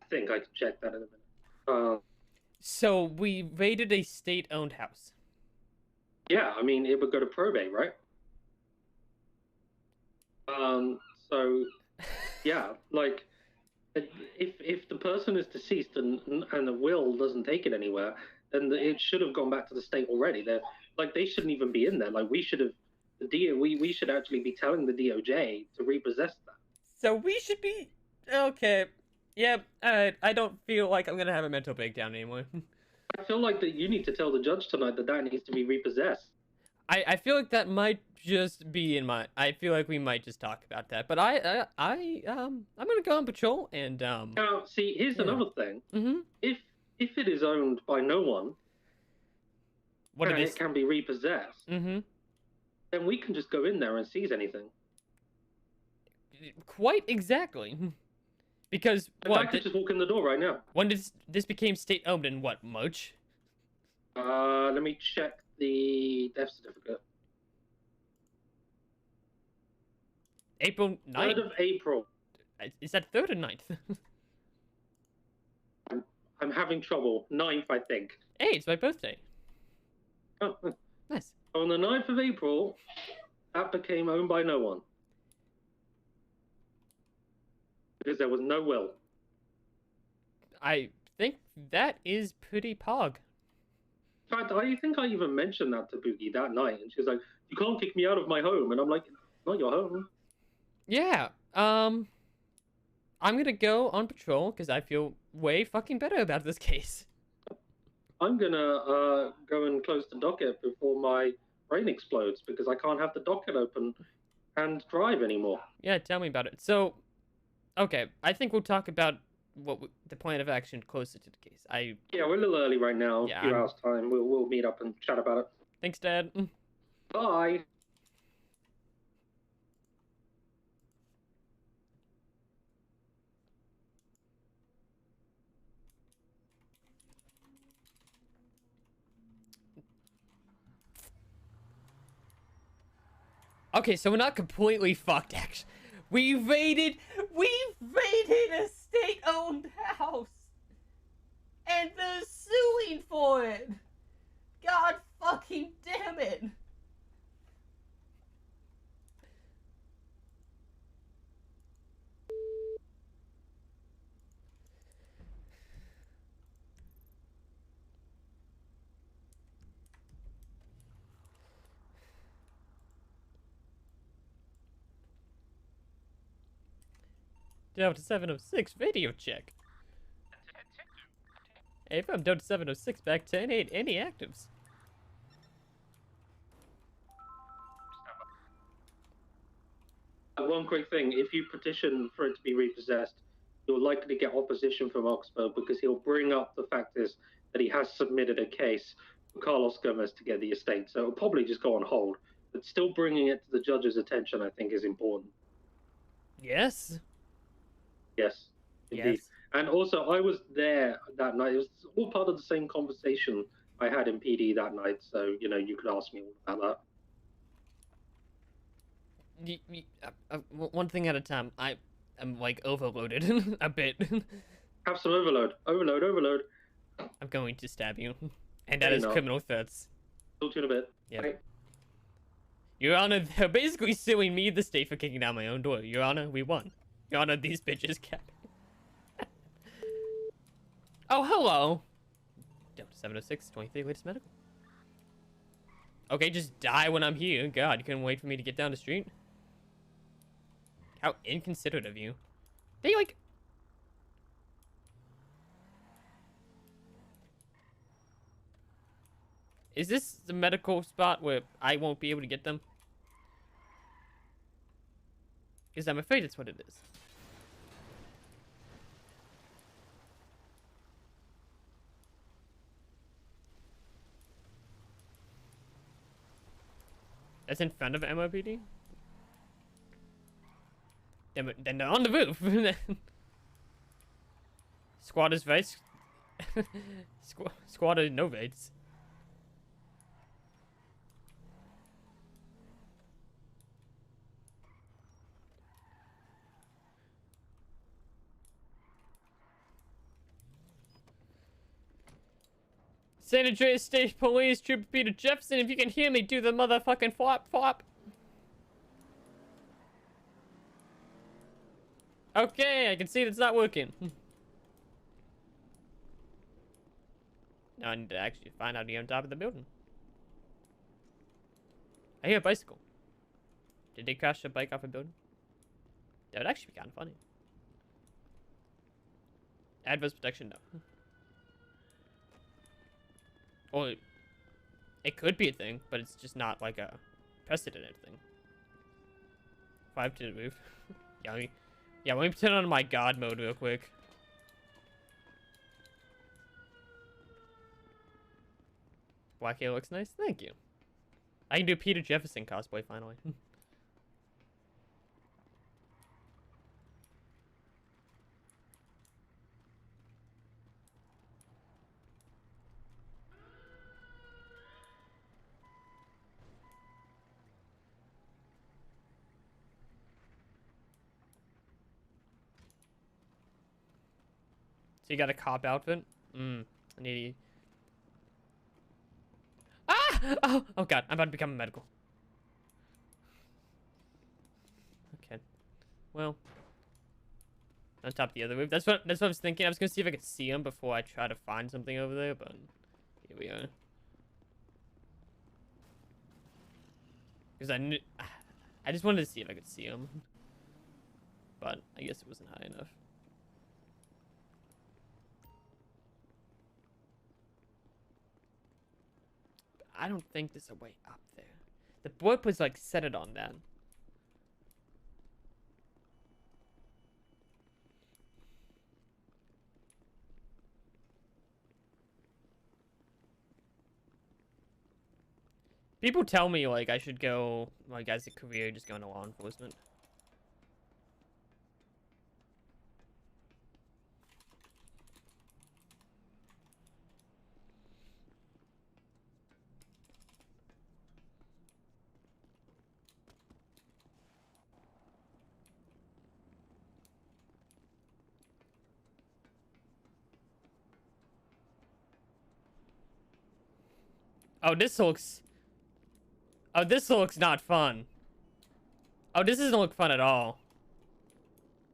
I think I can check that in a minute. So we raided a state-owned house. Yeah, I mean, it would go to probate, right? So, yeah, like, if the person is deceased and the will doesn't take it anywhere, then it should have gone back to the state already. They shouldn't even be in there. Like, we should have, we should actually be telling the DOJ to repossess that. So we should be okay. Yeah, I don't feel like I'm gonna have a mental breakdown anymore. I feel like that you need to tell the judge tonight that needs to be repossessed. I feel like that might just be in my. I feel like we might just talk about that. But I'm gonna go on patrol and Now, see, here's another thing. Mm-hmm. If it is owned by no one, and it can be repossessed, mm-hmm, then we can just go in there and seize anything. Quite exactly. Because I could just walk in the door right now. When did this became state-owned? In what, March? Let me check the death certificate. April 9th. 3rd of April. Is that 3rd or 9th? I'm having trouble. 9th, I think. Hey, it's my birthday. Oh, nice. On the 9th of April, that became owned by no one. Because there was no will. I think that is pretty pog. In fact, I think I even mentioned that to Boogie that night, and she was like, "You can't kick me out of my home," and I'm like, "It's not your home." Yeah. I'm gonna go on patrol because I feel way fucking better about this case. I'm gonna go and close the docket before my brain explodes because I can't have the docket open and drive anymore. Yeah, tell me about it. So, okay, I think we'll talk about the plan of action closer to the case. Yeah, we're a little early right now. Yeah, a few hours time. We'll meet up and chat about it. Thanks, Dad. Bye. Okay, so we're not completely fucked, actually. We raided a state-owned house! And they're suing for it! God fucking damn it! Delta 706 video check. Hey, from Delta 706 back 10-8, any actives? One quick thing, if you petition for it to be repossessed, you're likely to get opposition from Oxbow because he'll bring up the fact is that he has submitted a case for Carlos Gomez to get the estate, so it'll probably just go on hold. But still bringing it to the judge's attention, I think, is important. Yes. Yes, indeed. Yes. And also, I was there that night. It was all part of the same conversation I had in PD that night, so, you know, you could ask me all about that. One thing at a time. I'm like overloaded a bit. Have some overload. Overload. I'm going to stab you. And that is criminal threats. Talk to you in a bit. Yeah. Okay. Your Honor, they're basically suing me, the state, for kicking down my own door. Your Honor, we won. Your Honor, these bitches kept. Oh, hello. Delta 706, 23, latest medical. Okay, just die when I'm here. God, you couldn't wait for me to get down the street? How inconsiderate of you. They, like... Is this the medical spot where I won't be able to get them? Because I'm afraid that's what it is. That's in front of MOPD? Then they're on the roof. Squatters' rights. Squatter no rights. San Andreas State Police, Trooper Peter Jefferson, if you can hear me, do the motherfucking flop flop. Okay, I can see that's not working. Now I need to actually find out to get on top of the building. I hear a bicycle. Did they crash a bike off a building? That would actually be kind of funny. Adverse protection, no. Well, it could be a thing, but it's just not like a precedented thing. 5 to the roof. Yeah, let me turn on my god mode real quick. Black hair looks nice. Thank you. I can do Peter Jefferson cosplay finally. So you got a cop outfit? I need. Ah! Oh god, I'm about to become a medical. Okay. Well. On top of the other roof. That's what I was thinking. I was gonna see if I could see him before I try to find something over there, but here we are. Because I just wanted to see if I could see him. But I guess it wasn't high enough. I don't think there's a way up there. The boy was like set it on that. People tell me like I should go like as a career just go into law enforcement. Oh, this looks not fun. Oh, this doesn't look fun at all.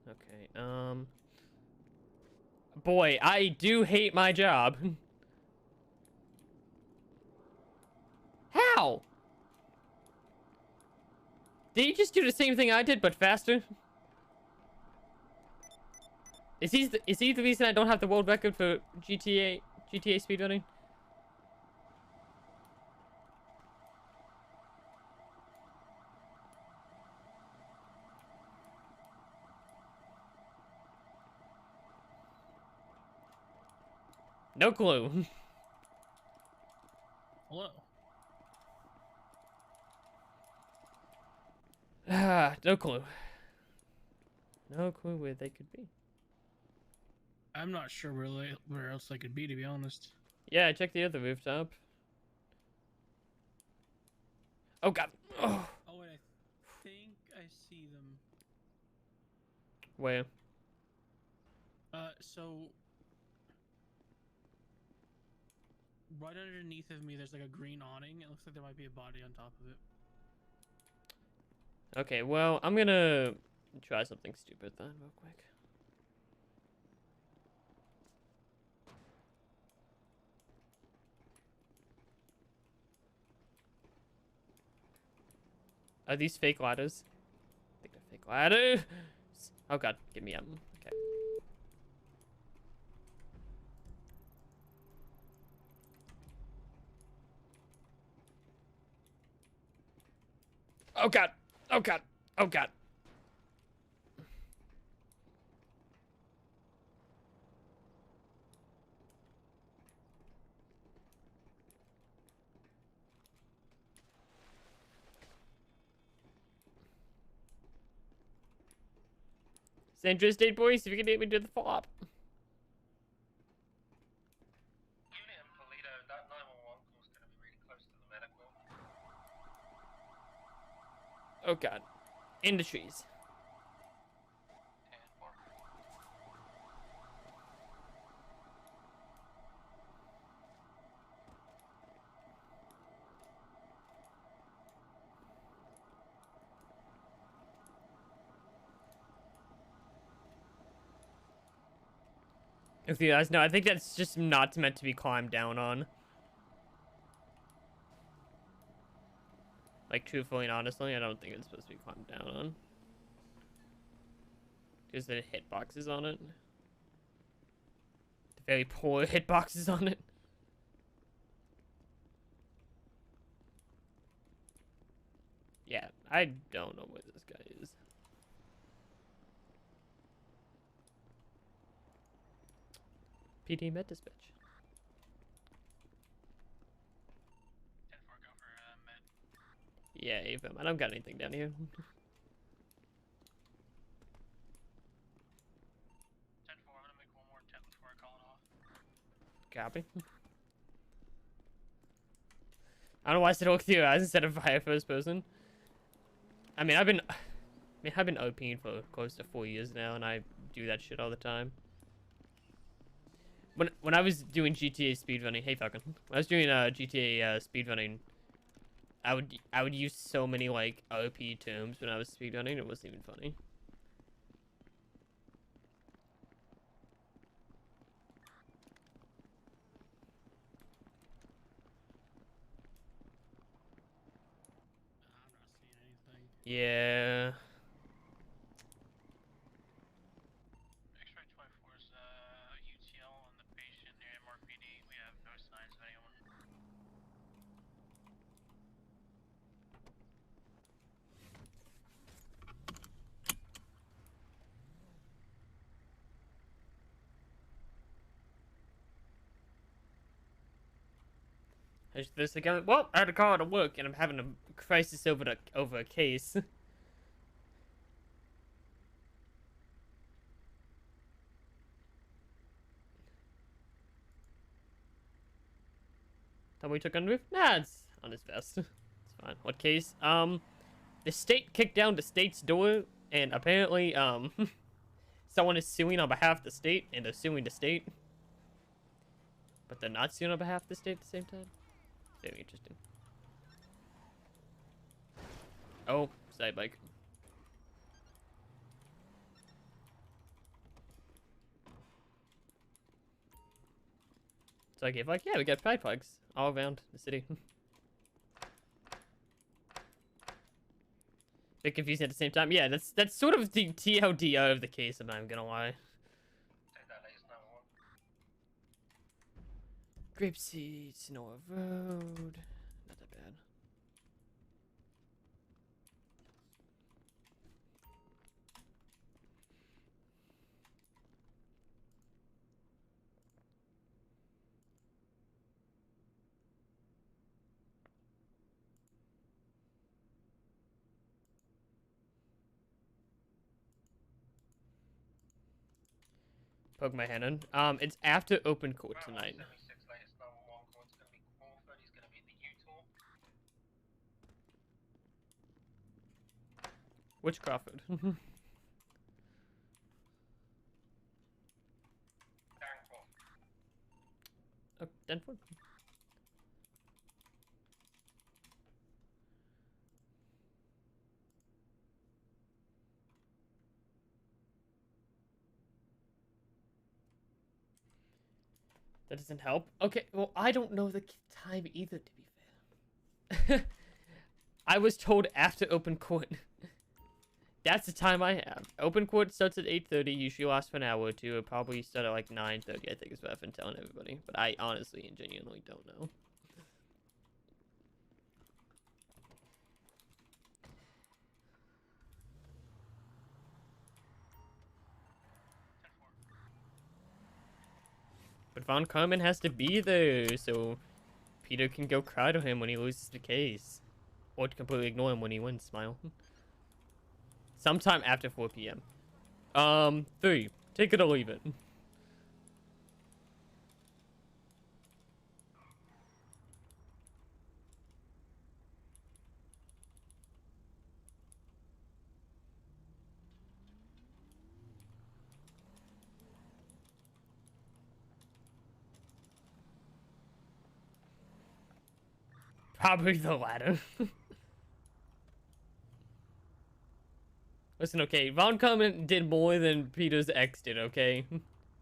Okay, boy, I do hate my job. How? Did he just do the same thing I did, but faster? Is he the reason I don't have the world record for GTA speedrunning? No clue. Hello. No clue. No clue where they could be. I'm not sure where else they could be, to be honest. Yeah, I checked the other rooftop. Oh god. Oh, wait, I think I see them. Where? So right underneath of me, there's like a green awning. It looks like there might be a body on top of it. Okay, well, I'm gonna try something stupid then, real quick. Are these fake ladders? I think they're fake ladders. Oh god, get me up. Okay. Oh god. Oh god. Oh god. Central State Police, if you can get me to the FOP. Unit in Polito, that 911 call is going to be really close to the medical. Oh god. In the trees. If you guys know, I think that's just not meant to be climbed down on. Like, truthfully and honestly, I don't think it's supposed to be climbed down on. Because the hitboxes on it. The very poor hitboxes on it. Yeah, I don't know where this guy is. PD med dispatch. 10-4, go for med. Yeah, AFM. I don't got anything down here. 10-4, I'm gonna make one more attempt before I call it off. Copy. I don't know why I said walk through your eyes instead of via first person. I mean, I've been OPing for close to 4 years now, and I do that shit all the time. When I was doing GTA speedrunning, hey Falcon, when I was doing GTA speedrunning, I would use so many like OP terms when I was speedrunning. It wasn't even funny. Yeah. X-ray 24's UTL on the patient near MRPD. We have no signs of anyone. There's the guy. Well, I had to call to work, and I'm having a crisis over a case. Thought we took on the roof? Nah, it's on his vest. It's fine. What case? The state kicked down the state's door, and apparently, someone is suing on behalf of the state, and they're suing the state. But they're not suing on behalf of the state at the same time. Very interesting. Oh, side bike. So I gave like, yeah, we got pride flags all around the city. Bit confusing at the same time. Yeah, that's sort of the TLDR of the case, I'm not even gonna lie. Take that latest 911. Grapeseed, Sonora Road. Not that bad. Poke my hand in. It's after open court tonight. 76 latest 911 call. It's gonna be Crawford. He's gonna be at the U-Tour. Which Crawford? Darren Crawford. Oh, Denford. That doesn't help. Okay, well, I don't know the time either, to be fair. I was told after open court. That's the time I have. Open court starts at 8:30, usually lasts for an hour or two. It'll probably start at like 9:30, I think is what I've been telling everybody. But I honestly and genuinely don't know. But Von Carmen has to be there, so Peter can go cry to him when he loses the case. Or to completely ignore him when he wins, smile. Sometime after 4 p.m. 3. Take it or leave it. Probably the latter. Listen, okay, Von Comment did more than Peter's ex did, okay?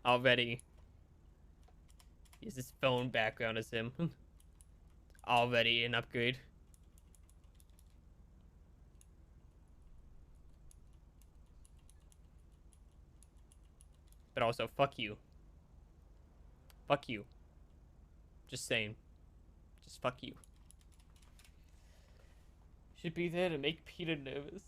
Already. Use his phone background as him. Already an upgrade. But also, fuck you. Fuck you. Just saying. Just fuck you. Should be there to make Peter nervous.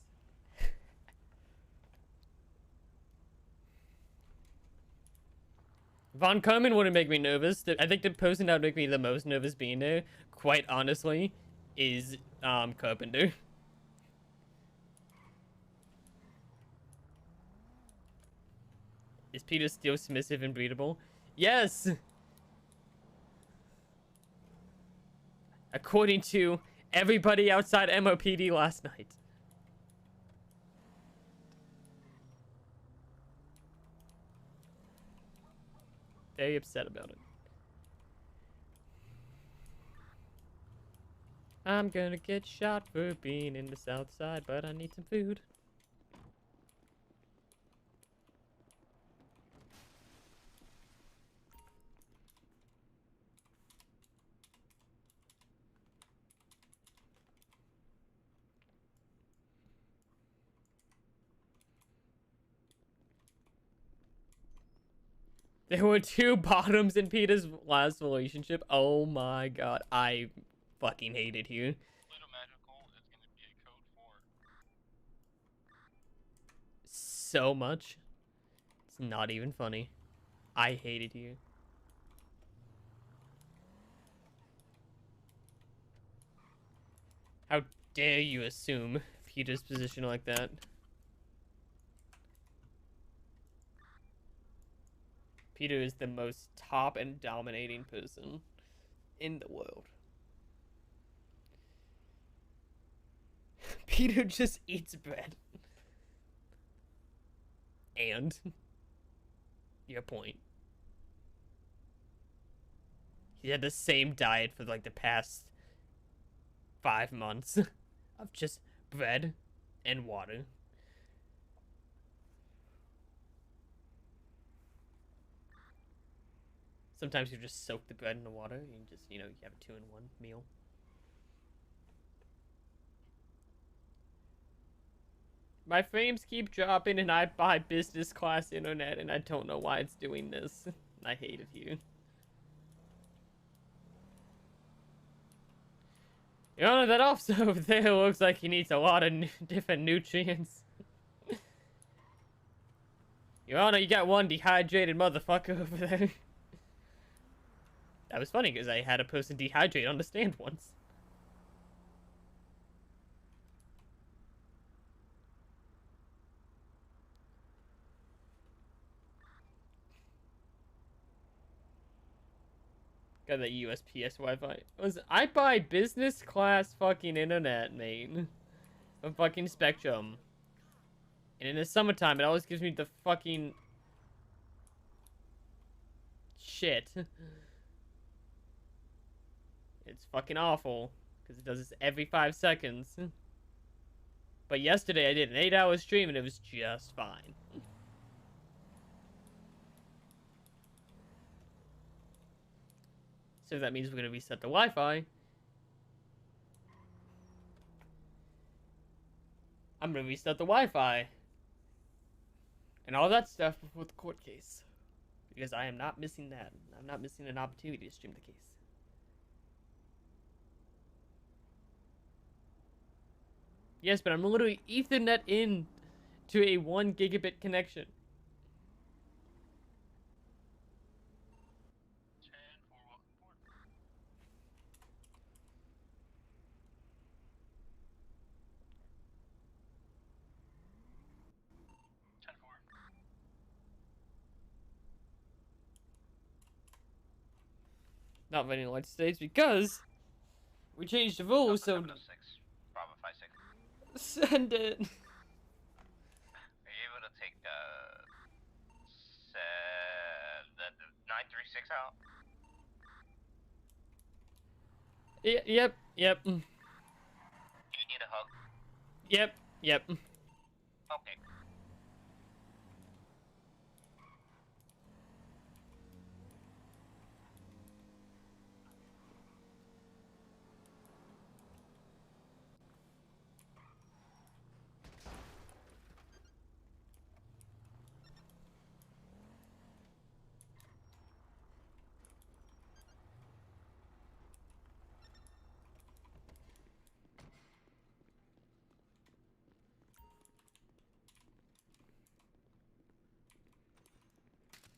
Von Carmen wouldn't make me nervous. I think the person that would make me the most nervous being there, quite honestly, is Carpenter. Is Peter still submissive and breedable? Yes! According to everybody outside MOPD last night. Very upset about it. I'm gonna get shot for being in the south side, but I need some food. There were 2 bottoms in Peter's last relationship. Oh my god. I fucking hate it here. So much. It's not even funny. I hate it here. How dare you assume Peter's position like that? Peter is the most top and dominating person in the world. Peter just eats bread. And your point. He had the same diet for like the past 5 months of just bread and water. Sometimes you just soak the bread in the water and just, you have a 2-in-1 meal. My frames keep dropping and I buy business class internet and I don't know why it's doing this. I hate it here. Your Honor, that officer over there looks like he needs a lot of different nutrients. Your Honor, you got one dehydrated motherfucker over there. That was funny because I had a person dehydrate on the stand once. Got that USPS Wi-Fi. I buy business class fucking internet, mate. From fucking Spectrum. And in the summertime, it always gives me the fucking shit. It's fucking awful. Because it does this every 5 seconds. But yesterday I did an 8-hour stream and it was just fine. So that means we're going to reset the Wi-Fi. I'm going to reset the Wi-Fi. And all that stuff before the court case. Because I am not missing that. I'm not missing an opportunity to stream the case. Yes, but I'm literally Ethernet in to a 1 gigabit connection. not voting in the United States because we changed the rules. So 706, Bravo 56. send it. Are you able to take the 936 out? Yep. Do you need a hug? Yep. Okay.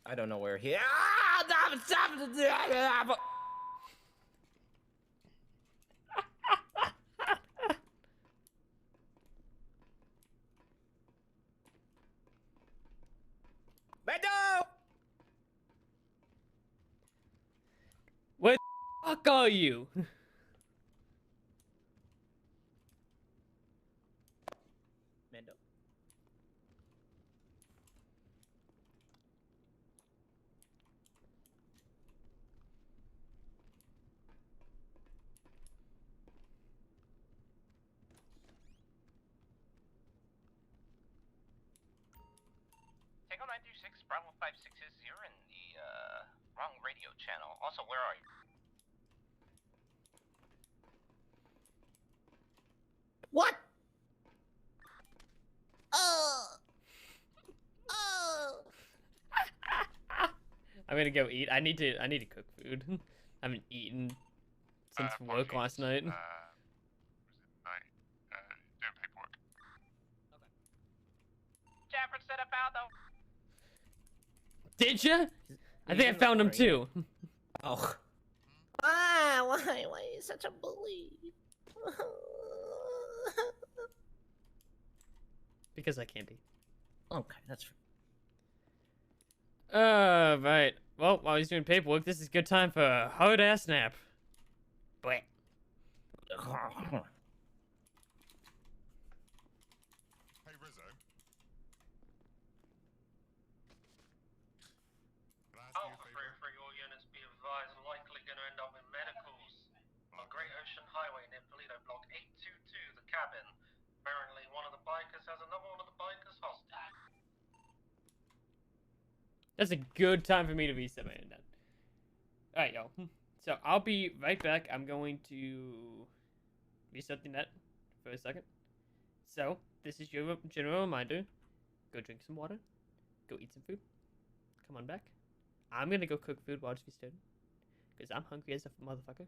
I don't know where he. Beto! Where the fuck are you? Mendo. Tango 936, Bravo 56 is you're in the wrong radio channel. Also, where are you? What? I'm gonna go eat. I need to cook food. I haven't eaten since work last night. Doing paperwork. Jefford said about though. Did ya? I think I found him too. Oh. Why are you such a bully? Because I can't be. Okay, that's fair. Right. Well, while he's doing paperwork, this is a good time for a hard ass nap. Bleh. Hey Rizzo. Alpha 303, all units be advised, likely going to end up in medicals on Great Ocean Highway near Toledo, block 822, the cabin. Apparently, one of the bikers has another one of the bikers hostage. That's a good time for me to reset my internet. Alright, y'all. So I'll be right back. I'm going to reset the net for a second. So, this is your general reminder. Go drink some water. Go eat some food. Come on back. I'm gonna go cook food while it's restarting. Because I'm hungry as a motherfucker.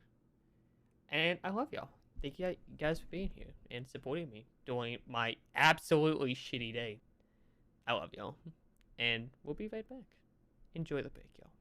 And I love y'all. Thank you guys for being here and supporting me during my absolutely shitty day. I love y'all. And we'll be right back. Enjoy the break, y'all.